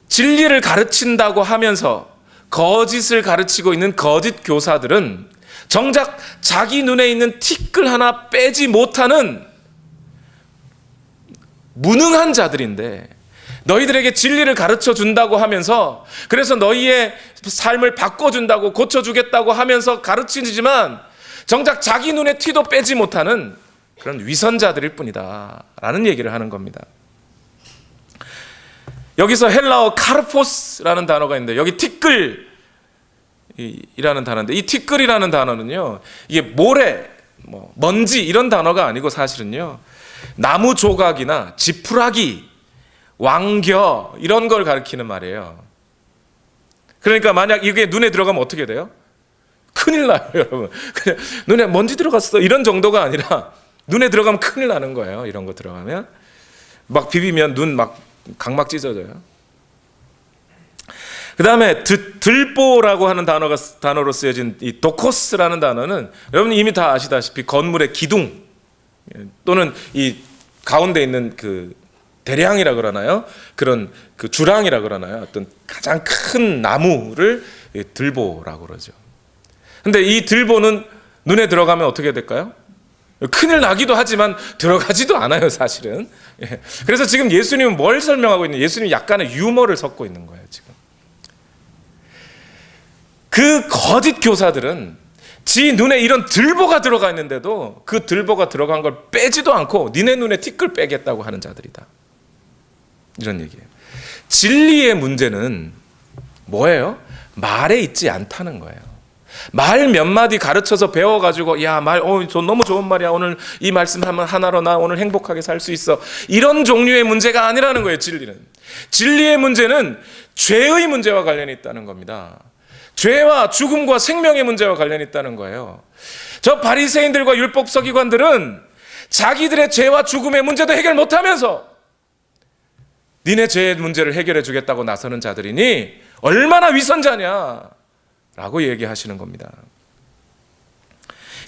진리를 가르친다고 하면서 거짓을 가르치고 있는 거짓 교사들은 정작 자기 눈에 있는 티끌 하나 빼지 못하는 무능한 자들인데, 너희들에게 진리를 가르쳐 준다고 하면서, 그래서 너희의 삶을 바꿔준다고, 고쳐주겠다고 하면서 가르치지만 정작 자기 눈에 티도 빼지 못하는 그런 위선자들일 뿐이다 라는 얘기를 하는 겁니다. 여기서 헬라어 카르포스라는 단어가 있는데, 여기 티끌이라는 단어인데, 이 티끌이라는 단어는요, 이게 모래, 먼지 이런 단어가 아니고 사실은요, 나무 조각이나 지푸라기, 왕겨 이런 걸 가리키는 말이에요. 그러니까 만약 이게 눈에 들어가면 어떻게 돼요? 큰일 나요, 여러분. 그냥 눈에 먼지 들어갔어 이런 정도가 아니라 눈에 들어가면 큰일 나는 거예요. 이런 거 들어가면 막 비비면 눈 막 각막 찢어져요. 그 다음에 들보라고 하는 단어로 쓰여진 이 도코스라는 단어는 여러분 이미 다 아시다시피 건물의 기둥 또는 이 가운데 있는 그 대량이라 그러나요? 그런 그 주랑이라 그러나요? 어떤 가장 큰 나무를 들보라고 그러죠. 근데 이 들보는 눈에 들어가면 어떻게 될까요? 큰일 나기도 하지만 들어가지도 않아요, 사실은. 그래서 지금 예수님은 뭘 설명하고 있는? 예수님이 약간의 유머를 섞고 있는 거예요, 지금. 그 거짓 교사들은 지 눈에 이런 들보가 들어가 있는데도 그 들보가 들어간 걸 빼지도 않고 니네 눈에 티끌 빼겠다고 하는 자들이다. 이런 얘기예요. 진리의 문제는 뭐예요? 말에 있지 않다는 거예요. 말 몇 마디 가르쳐서 배워가지고 야, 너무 좋은 말이야. 오늘 이 말씀 하나로 나 오늘 행복하게 살 수 있어. 이런 종류의 문제가 아니라는 거예요, 진리는. 진리의 문제는 죄의 문제와 관련이 있다는 겁니다. 죄와 죽음과 생명의 문제와 관련이 있다는 거예요. 저 바리새인들과 율법 서기관들은 자기들의 죄와 죽음의 문제도 해결 못하면서 니네 죄의 문제를 해결해 주겠다고 나서는 자들이니 얼마나 위선자냐라고 얘기하시는 겁니다.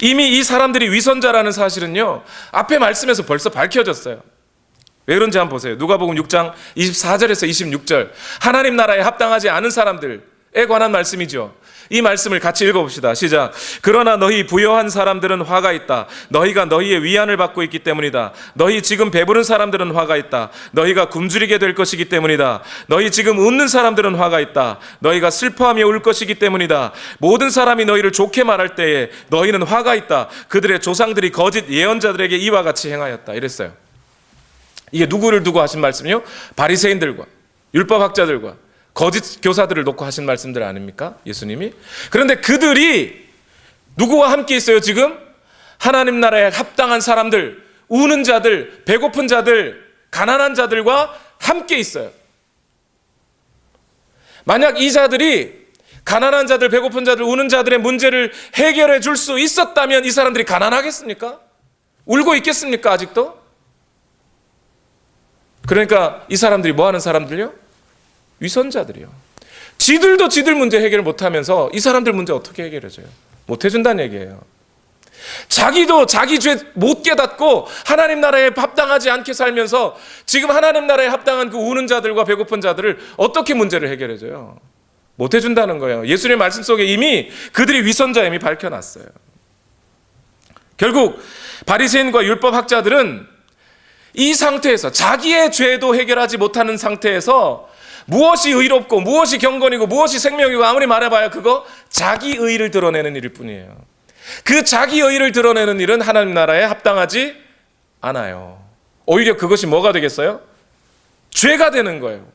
이미 이 사람들이 위선자라는 사실은요, 앞에 말씀에서 벌써 밝혀졌어요. 왜 그런지 한번 보세요. 누가복음 6장 24절에서 26절, 하나님 나라에 합당하지 않은 사람들에 관한 말씀이죠. 이 말씀을 같이 읽어봅시다. 시작. 그러나 너희 부요한 사람들은 화가 있다. 너희가 너희의 위안을 받고 있기 때문이다. 너희 지금 배부른 사람들은 화가 있다. 너희가 굶주리게 될 것이기 때문이다. 너희 지금 웃는 사람들은 화가 있다. 너희가 슬퍼하며 울 것이기 때문이다. 모든 사람이 너희를 좋게 말할 때에 너희는 화가 있다. 그들의 조상들이 거짓 예언자들에게 이와 같이 행하였다. 이랬어요. 이게 누구를 두고 하신 말씀이요? 바리새인들과 율법학자들과 거짓 교사들을 놓고 하신 말씀들 아닙니까? 예수님이. 그런데 그들이 누구와 함께 있어요, 지금? 하나님 나라에 합당한 사람들, 우는 자들, 배고픈 자들, 가난한 자들과 함께 있어요. 만약 이 자들이 가난한 자들, 배고픈 자들, 우는 자들의 문제를 해결해 줄 수 있었다면 이 사람들이 가난하겠습니까? 울고 있겠습니까, 아직도? 그러니까 이 사람들이 뭐 하는 사람들요? 위선자들이요. 지들도 지들 문제 해결 못하면서 이 사람들 문제 어떻게 해결해줘요? 못해준다는 얘기예요. 자기도 자기 죄 못 깨닫고 하나님 나라에 합당하지 않게 살면서 지금 하나님 나라에 합당한 그 우는 자들과 배고픈 자들을 어떻게 문제를 해결해줘요? 못해준다는 거예요. 예수님의 말씀 속에 이미 그들이 위선자임이 밝혀놨어요. 결국 바리새인과 율법학자들은 이 상태에서 자기의 죄도 해결하지 못하는 상태에서 무엇이 의롭고 무엇이 경건이고 무엇이 생명이고 아무리 말해봐야 그거 자기 의를 드러내는 일일 뿐이에요. 그 자기 의를 드러내는 일은 하나님 나라에 합당하지 않아요. 오히려 그것이 뭐가 되겠어요? 죄가 되는 거예요.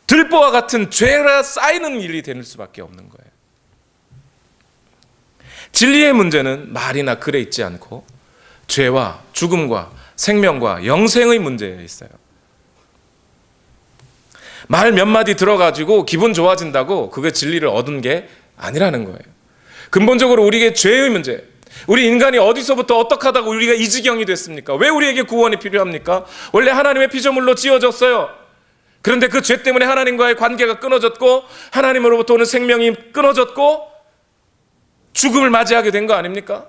들보와 같은 죄가 쌓이는 일이 될 수밖에 없는 거예요. 진리의 문제는 말이나 글에 있지 않고 죄와 죽음과 생명과 영생의 문제에 있어요. 말 몇 마디 들어가지고 기분 좋아진다고 그게 진리를 얻은 게 아니라는 거예요. 근본적으로 우리에게 죄의 문제, 우리 인간이 어디서부터 어떻게 하다가 우리가 이 지경이 됐습니까? 왜 우리에게 구원이 필요합니까? 원래 하나님의 피조물로 지어졌어요. 그런데 그 죄 때문에 하나님과의 관계가 끊어졌고 하나님으로부터 오는 생명이 끊어졌고 죽음을 맞이하게 된 거 아닙니까?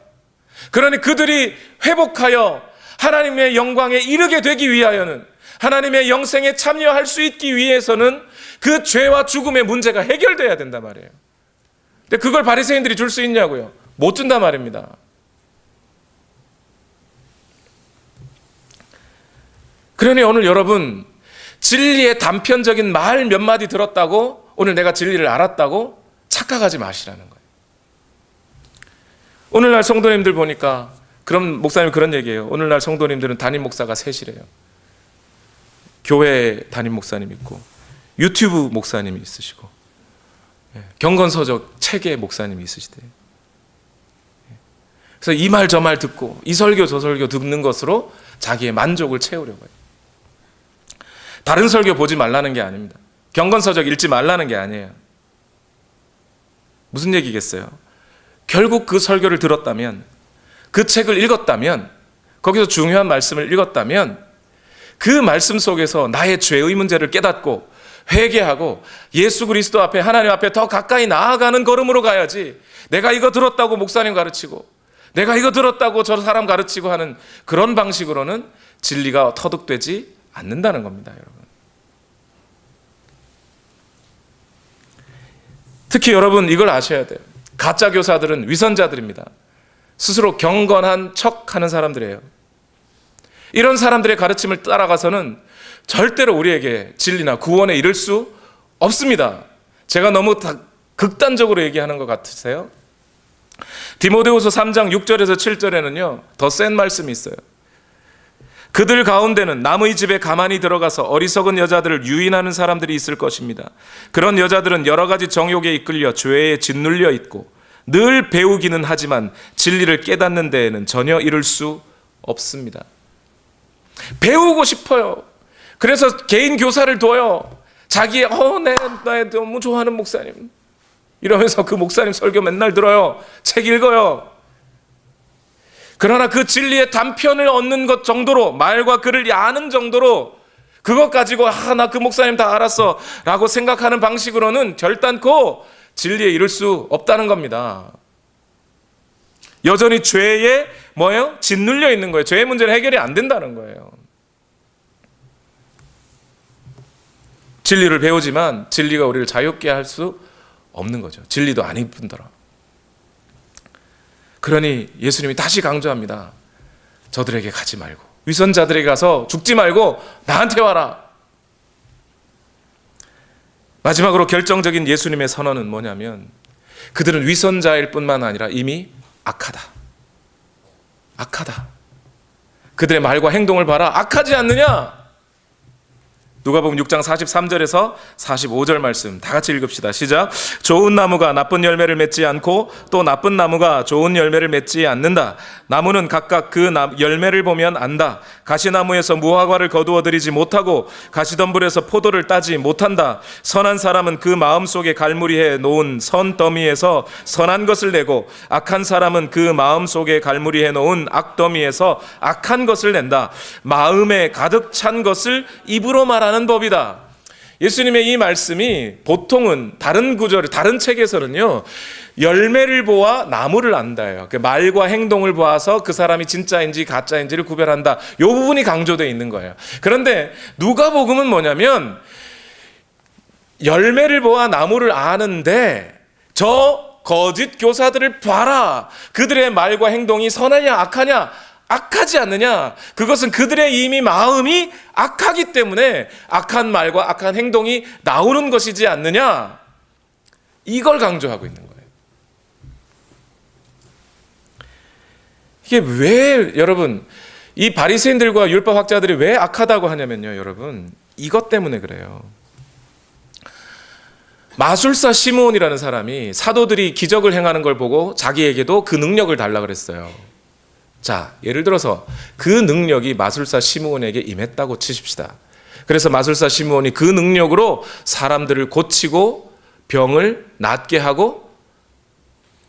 그러니 그들이 회복하여 하나님의 영광에 이르게 되기 위하여는, 하나님의 영생에 참여할 수 있기 위해서는 그 죄와 죽음의 문제가 해결돼야 된단 말이에요. 근데 그걸 바리새인들이 줄 수 있냐고요? 못 준단 말입니다. 그러니 오늘 여러분, 진리의 단편적인 말 몇 마디 들었다고 오늘 내가 진리를 알았다고 착각하지 마시라는 거예요. 오늘날 성도님들 보니까, 그럼 목사님 그런 얘기예요. 오늘날 성도님들은 담임 목사가 셋이래요. 교회 담임 목사님 있고, 유튜브 목사님이 있으시고, 경건서적 책의 목사님이 있으시대요. 그래서 이 말 저 말 듣고 이 설교 저 설교 듣는 것으로 자기의 만족을 채우려고 해요. 다른 설교 보지 말라는 게 아닙니다. 경건서적 읽지 말라는 게 아니에요. 무슨 얘기겠어요? 결국 그 설교를 들었다면, 그 책을 읽었다면, 거기서 중요한 말씀을 읽었다면 그 말씀 속에서 나의 죄의 문제를 깨닫고 회개하고 예수 그리스도 앞에, 하나님 앞에 더 가까이 나아가는 걸음으로 가야지, 내가 이거 들었다고 목사님 가르치고, 내가 이거 들었다고 저 사람 가르치고 하는 그런 방식으로는 진리가 터득되지 않는다는 겁니다, 여러분. 특히 여러분 이걸 아셔야 돼요. 가짜 교사들은 위선자들입니다. 스스로 경건한 척하는 사람들이에요. 이런 사람들의 가르침을 따라가서는 절대로 우리에게 진리나 구원에 이를 수 없습니다. 제가 너무 극단적으로 얘기하는 것 같으세요? 디모데후서 3장 6절에서 7절에는요 더 센 말씀이 있어요. 그들 가운데는 남의 집에 가만히 들어가서 어리석은 여자들을 유인하는 사람들이 있을 것입니다. 그런 여자들은 여러 가지 정욕에 이끌려 죄에 짓눌려 있고 늘 배우기는 하지만 진리를 깨닫는 데에는 전혀 이를 수 없습니다. 배우고 싶어요. 그래서 개인 교사를 둬요. 자기의 내 너무 좋아하는 목사님 이러면서 그 목사님 설교 맨날 들어요. 책 읽어요. 그러나 그 진리의 단편을 얻는 것 정도로, 말과 글을 아는 정도로 그것 가지고 나 그 목사님 다 알았어 라고 생각하는 방식으로는 결단코 진리에 이를 수 없다는 겁니다. 여전히 죄에 짓눌려 있는 거예요. 죄의 문제는 해결이 안 된다는 거예요. 진리를 배우지만 진리가 우리를 자유롭게 할 수 없는 거죠. 진리도 아닌 뿐더러. 그러니 예수님이 다시 강조합니다. 저들에게 가지 말고, 위선자들에게 가서 죽지 말고 나한테 와라. 마지막으로 결정적인 예수님의 선언은 뭐냐면, 그들은 위선자일 뿐만 아니라 이미 악하다. 악하다. 그들의 말과 행동을 봐라. 악하지 않느냐? 누가복음 6장 43절에서 45절 말씀 다 같이 읽읍시다. 시작. 좋은 나무가 나쁜 열매를 맺지 않고 또 나쁜 나무가 좋은 열매를 맺지 않는다. 나무는 각각 그 열매를 보면 안다. 가시나무에서 무화과를 거두어 들이지 못하고 가시덤불에서 포도를 따지 못한다. 선한 사람은 그 마음속에 갈무리해 놓은 선더미에서 선한 것을 내고 악한 사람은 그 마음속에 갈무리해 놓은 악더미에서 악한 것을 낸다. 마음에 가득 찬 것을 입으로 말하는 법이다. 예수님의 이 말씀이 보통은 다른 구절, 다른 책에서는요 열매를 보아 나무를 안다예요. 그 말과 행동을 보아서 그 사람이 진짜인지 가짜인지를 구별한다. 이 부분이 강조되어 있는 거예요. 그런데 누가복음은 뭐냐면 열매를 보아 나무를 아는데 저 거짓 교사들을 봐라. 그들의 말과 행동이 선하냐 악하냐? 악하지 않느냐? 그것은 그들의 이미 마음이 악하기 때문에 악한 말과 악한 행동이 나오는 것이지 않느냐? 이걸 강조하고 있는 거예요. 이게 왜 여러분 이 바리새인들과 율법학자들이 왜 악하다고 하냐면요, 여러분 이것 때문에 그래요. 마술사 시므온이라는 사람이 사도들이 기적을 행하는 걸 보고 자기에게도 그 능력을 달라 그랬어요. 자, 예를 들어서 그 능력이 마술사 시므온에게 임했다고 치십시다. 그래서 마술사 시므온이 그 능력으로 사람들을 고치고 병을 낫게 하고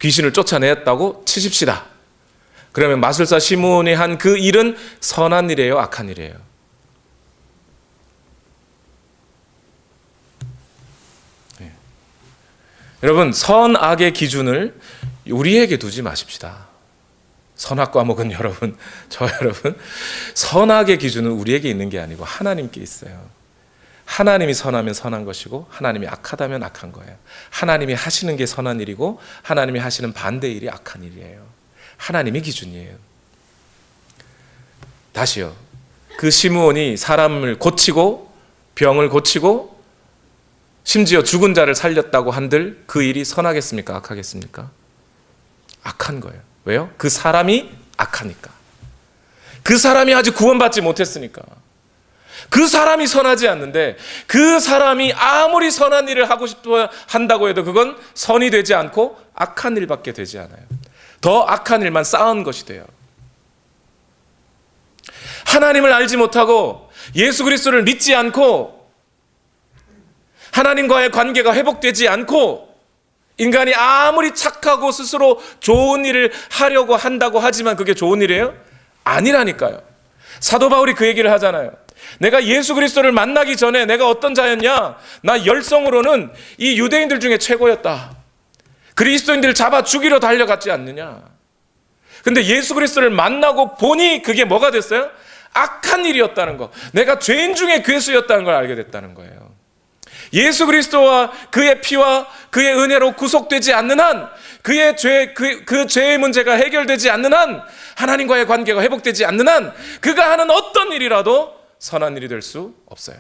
귀신을 쫓아냈다고 치십시다. 그러면 마술사 시므온이 한 그 일은 선한 일이에요, 악한 일이에요? 네. 여러분, 선악의 기준을 우리에게 두지 마십시다. 선악과 먹은 여러분, 저 여러분, 선악의 기준은 우리에게 있는 게 아니고 하나님께 있어요. 하나님이 선하면 선한 것이고 하나님이 악하다면 악한 거예요. 하나님이 하시는 게 선한 일이고 하나님이 하시는 반대 일이 악한 일이에요. 하나님이 기준이에요. 다시요. 그 시므온이 사람을 고치고 병을 고치고 심지어 죽은 자를 살렸다고 한들 그 일이 선하겠습니까? 악하겠습니까? 악한 거예요. 왜요? 그 사람이 악하니까. 그 사람이 아직 구원받지 못했으니까. 그 사람이 선하지 않는데 그 사람이 아무리 선한 일을 하고 싶어 한다고 해도 그건 선이 되지 않고 악한 일밖에 되지 않아요. 더 악한 일만 쌓은 것이 돼요. 하나님을 알지 못하고 예수 그리스도를 믿지 않고 하나님과의 관계가 회복되지 않고 인간이 아무리 착하고 스스로 좋은 일을 하려고 한다고 하지만 그게 좋은 일이에요? 아니라니까요. 사도 바울이 그 얘기를 하잖아요. 내가 예수 그리스도를 만나기 전에 내가 어떤 자였냐? 나 열성으로는 이 유대인들 중에 최고였다. 그리스도인들을 잡아 죽이러 달려갔지 않느냐? 근데 예수 그리스도를 만나고 보니 그게 뭐가 됐어요? 악한 일이었다는 거. 내가 죄인 중에 괴수였다는 걸 알게 됐다는 거예요. 예수 그리스도와 그의 피와 그의 은혜로 구속되지 않는 한, 그의 그 죄의 문제가 해결되지 않는 한, 하나님과의 관계가 회복되지 않는 한, 그가 하는 어떤 일이라도 선한 일이 될 수 없어요.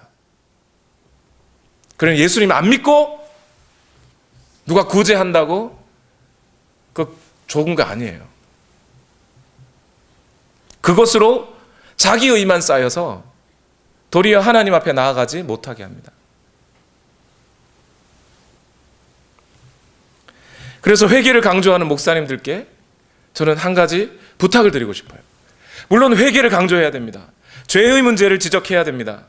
그럼 예수님 안 믿고 누가 구제한다고 그 좋은 거 아니에요. 그것으로 자기 의만 쌓여서 도리어 하나님 앞에 나아가지 못하게 합니다. 그래서 회개를 강조하는 목사님들께 저는 한 가지 부탁을 드리고 싶어요. 물론 회개를 강조해야 됩니다. 죄의 문제를 지적해야 됩니다.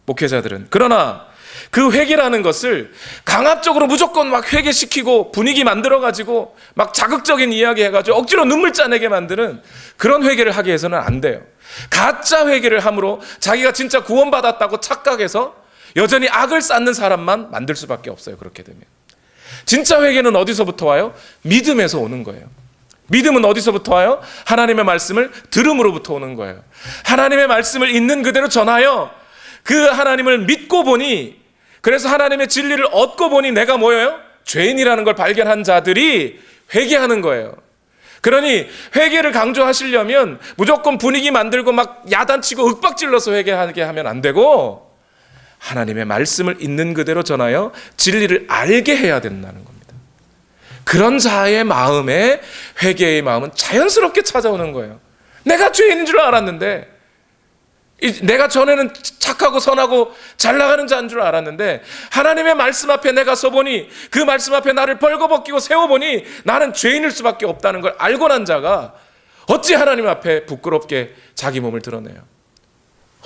목회자들은. 그러나 그 회개라는 것을 강압적으로 무조건 막 회개시키고 분위기 만들어가지고 막 자극적인 이야기 해가지고 억지로 눈물 짜내게 만드는 그런 회개를 하게 해서는 안 돼요. 가짜 회개를 함으로 자기가 진짜 구원받았다고 착각해서 여전히 악을 쌓는 사람만 만들 수밖에 없어요. 그렇게 되면. 진짜 회개는 어디서부터 와요? 믿음에서 오는 거예요. 믿음은 어디서부터 와요? 하나님의 말씀을 들음으로부터 오는 거예요. 하나님의 말씀을 있는 그대로 전하여 그 하나님을 믿고 보니, 그래서 하나님의 진리를 얻고 보니 내가 뭐예요? 죄인이라는 걸 발견한 자들이 회개하는 거예요. 그러니 회개를 강조하시려면 무조건 분위기 만들고 막 야단치고 윽박질러서 회개하게 하면 안 되고 하나님의 말씀을 있는 그대로 전하여 진리를 알게 해야 된다는 겁니다. 그런 자의 마음에 회개의 마음은 자연스럽게 찾아오는 거예요. 내가 죄인인 줄 알았는데, 내가 전에는 착하고 선하고 잘 나가는 자인 줄 알았는데 하나님의 말씀 앞에 내가 서보니, 그 말씀 앞에 나를 벌거벗기고 세워보니 나는 죄인일 수밖에 없다는 걸 알고 난 자가 어찌 하나님 앞에 부끄럽게 자기 몸을 드러내요?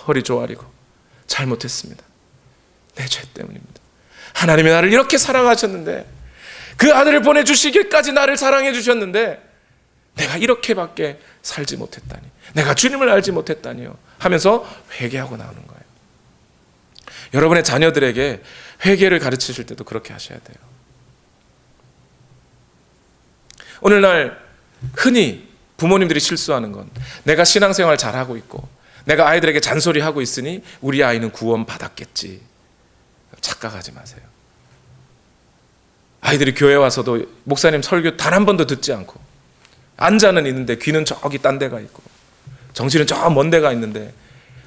허리 조아리고 잘못했습니다. 내 죄 때문입니다. 하나님이 나를 이렇게 사랑하셨는데, 그 아들을 보내주시기까지 나를 사랑해 주셨는데 내가 이렇게밖에 살지 못했다니, 내가 주님을 알지 못했다니요 하면서 회개하고 나오는 거예요. 여러분의 자녀들에게 회개를 가르치실 때도 그렇게 하셔야 돼요. 오늘날 흔히 부모님들이 실수하는 건, 내가 신앙생활 잘하고 있고 내가 아이들에게 잔소리하고 있으니 우리 아이는 구원받았겠지. 착각하지 마세요. 아이들이 교회 와서도 목사님 설교 단 한 번도 듣지 않고 앉아는 있는데 귀는 저기 딴 데가 있고 정신은 저 먼 데가 있는데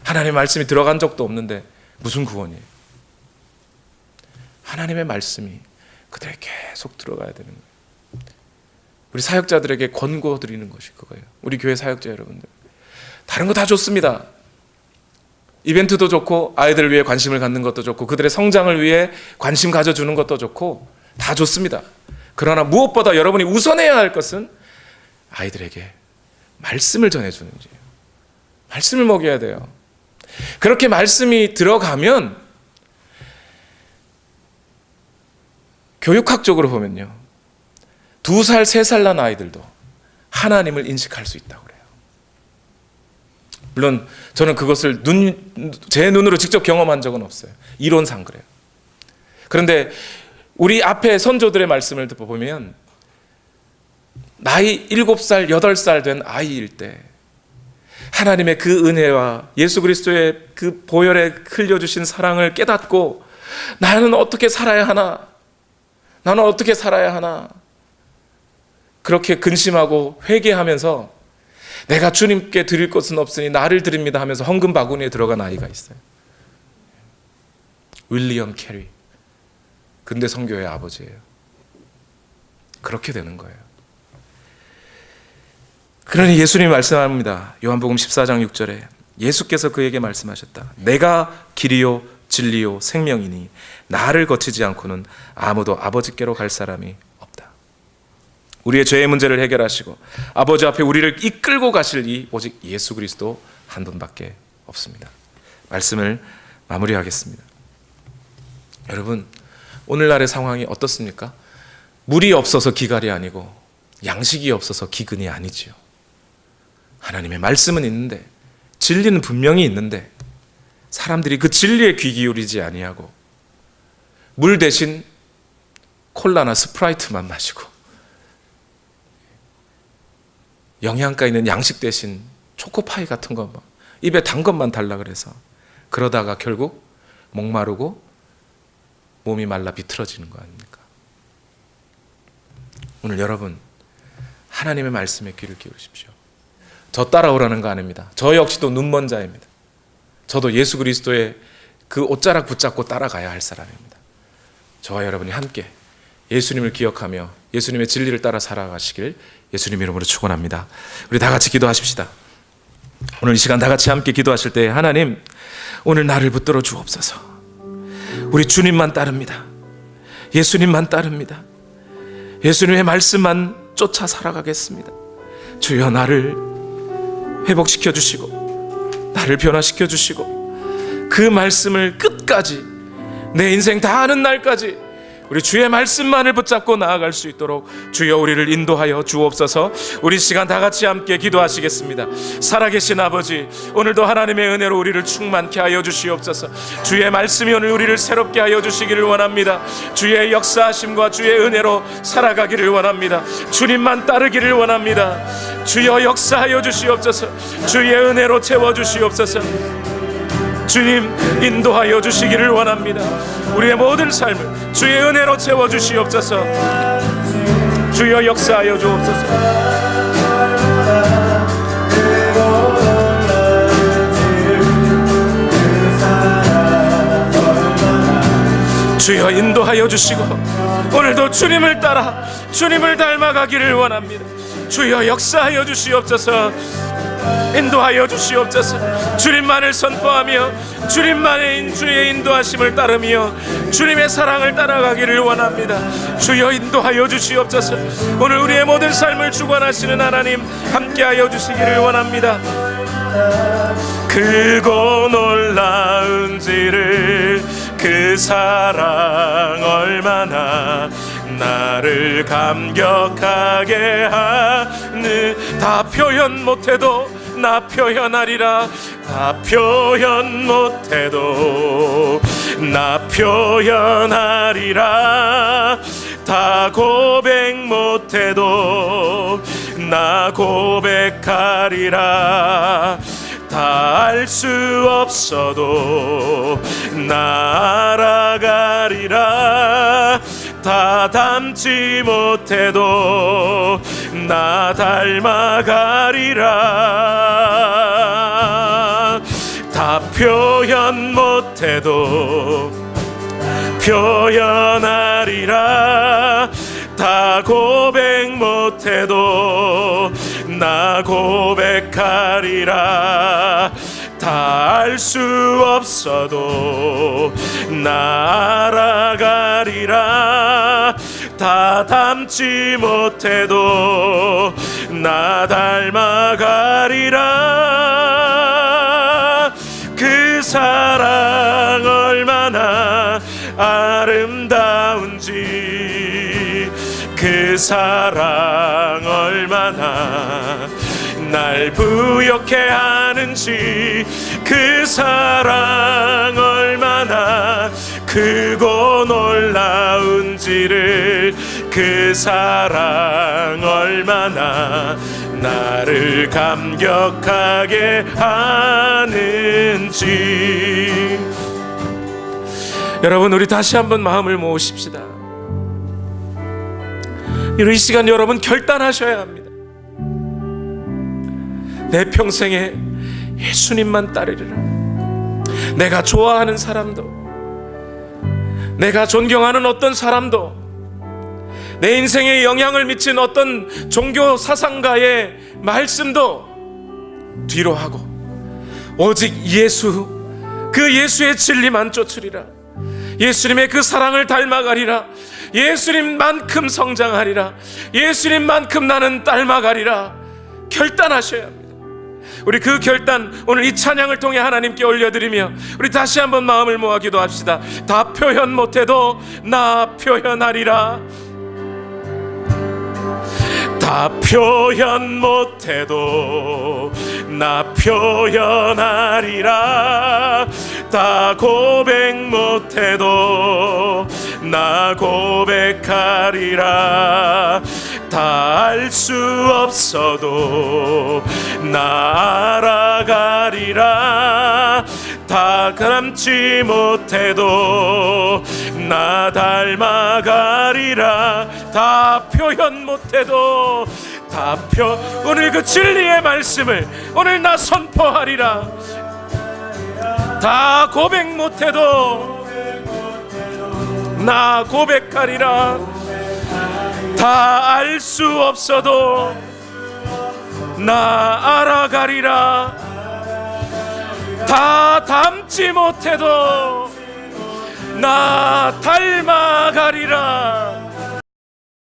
하나님의 말씀이 들어간 적도 없는데 무슨 구원이에요? 하나님의 말씀이 그들에게 계속 들어가야 되는 거예요. 우리 사역자들에게 권고드리는 것이 그거예요. 우리 교회 사역자 여러분들, 다른 거 다 좋습니다. 이벤트도 좋고 아이들을 위해 관심을 갖는 것도 좋고 그들의 성장을 위해 관심 가져주는 것도 좋고 다 좋습니다. 그러나 무엇보다 여러분이 우선해야 할 것은 아이들에게 말씀을 전해주는 거예요. 말씀을 먹여야 돼요. 그렇게 말씀이 들어가면 교육학적으로 보면요, 2살, 3살 난 아이들도 하나님을 인식할 수 있다고 그래요. 물론 저는 그것을 제 눈으로 직접 경험한 적은 없어요. 이론상 그래요. 그런데 우리 앞에 선조들의 말씀을 보면 나이 7살, 8살 된 아이일 때 하나님의 그 은혜와 예수 그리스도의 그 보혈에 흘려주신 사랑을 깨닫고 나는 어떻게 살아야 하나? 나는 어떻게 살아야 하나? 그렇게 근심하고 회개하면서 내가 주님께 드릴 것은 없으니 나를 드립니다 하면서 헌금 바구니에 들어간 아이가 있어요. 윌리엄 캐리, 근대 선교의 아버지예요. 그렇게 되는 거예요. 그러니 예수님이 말씀합니다. 요한복음 14장 6절에 예수께서 그에게 말씀하셨다. 내가 길이요 진리요 생명이니 나를 거치지 않고는 아무도 아버지께로 갈 사람이 없다. 우리의 죄의 문제를 해결하시고 아버지 앞에 우리를 이끌고 가실 이 오직 예수 그리스도 한 분밖에 없습니다. 말씀을 마무리하겠습니다. 여러분, 오늘날의 상황이 어떻습니까? 물이 없어서 기갈이 아니고 양식이 없어서 기근이 아니지요. 하나님의 말씀은 있는데, 진리는 분명히 있는데 사람들이 그 진리에 귀 기울이지 아니하고 물 대신 콜라나 스프라이트만 마시고 영양가 있는 양식 대신 초코파이 같은 거 입에 단 것만 달라 그래서 그러다가 결국 목마르고 몸이 말라 비틀어지는 거 아닙니까? 오늘 여러분, 하나님의 말씀에 귀를 기울이십시오. 저 따라오라는 거 아닙니다. 저 역시도 눈먼 자입니다. 저도 예수 그리스도의 그 옷자락 붙잡고 따라가야 할 사람입니다. 저와 여러분이 함께 예수님을 기억하며 예수님의 진리를 따라 살아가시길 예수님 이름으로 축원합니다. 우리 다 같이 기도하십시다. 오늘 이 시간 다 같이 함께 기도하실 때, 하나님, 오늘 나를 붙들어 주옵소서. 우리 주님만 따릅니다. 예수님만 따릅니다. 예수님의 말씀만 쫓아 살아가겠습니다. 주여, 나를 회복시켜 주시고 나를 변화시켜 주시고 그 말씀을 끝까지 내 인생 다 하는 날까지 우리 주의 말씀만을 붙잡고 나아갈 수 있도록 주여 우리를 인도하여 주옵소서. 우리 시간 다 같이 함께 기도하시겠습니다. 살아계신 아버지, 오늘도 하나님의 은혜로 우리를 충만케 하여 주시옵소서. 주의 말씀이 오늘 우리를 새롭게 하여 주시기를 원합니다. 주의 역사하심과 주의 은혜로 살아가기를 원합니다. 주님만 따르기를 원합니다. 주여 역사하여 주시옵소서. 주의 은혜로 채워주시옵소서. 주님 인도하여 주시기를 원합니다. 우리의 모든 삶을 주의 은혜로 채워주시옵소서. 주여 역사하여 주옵소서. 주여 인도하여 주시고 오늘도 주님을 따라 주님을 닮아가기를 원합니다. 주여 역사하여 주시옵소서. 인도하여 주시옵소서. 주님만을 선포하며 주님만의 주의 인도하심을 따르며 주님의 사랑을 따라가기를 원합니다. 주여 인도하여 주시옵소서. 오늘 우리의 모든 삶을 주관하시는 하나님 함께하여 주시기를 원합니다. 크고 놀라운지를 그 사랑 얼마나 나를 감격하게 하느. 다 표현 못해도 나 표현하리라. 다 표현 못해도 나 표현하리라. 다 고백 못해도 나 고백하리라. 다 알 수 없어도 나 알아가리라. 다 닮지 못해도 나 닮아가리라. 다 표현 못해도 표현하리라. 다 고백 못해도 나 고백하리라. 다 알 수 없어도 나 알아가리라. 다 닮지 못해도 나 닮아가리라. 그 사랑 얼마나 아름다운지, 그 사랑 얼마나 날 부욕해 하는지, 그 사랑 얼마나 크고 놀라운지를 그 사랑 얼마나 나를 감격하게 하는지. 여러분, 우리 다시 한번 마음을 모으십시다. 이 시간 여러분 결단하셔야 합니다. 내 평생에 예수님만 따르리라. 내가 좋아하는 사람도, 내가 존경하는 어떤 사람도, 내 인생에 영향을 미친 어떤 종교 사상가의 말씀도 뒤로 하고 오직 예수, 그 예수의 진리만 쫓으리라. 예수님의 그 사랑을 닮아가리라. 예수님만큼 성장하리라. 예수님만큼 나는 닮아가리라. 결단하셔야 합니다. 우리 그 결단 오늘 이 찬양을 통해 하나님께 올려드리며 우리 다시 한번 마음을 모아 기도합시다. 다 표현 못해도 나 표현하리라. 다 표현 못해도 나 표현하리라. 다 고백 못해도 나 고백하리라. 다 알 수 없어도 나 알아가리라. 다 닮지 못해도 나 닮아가리라. 다 표현 못해도 오늘 그 진리의 말씀을 오늘 나 선포하리라. 다 고백 못해도 나 고백하리라. 다 알 수 없어도 나 알아가리라. 다 닮지 못해도 나 닮아가리라.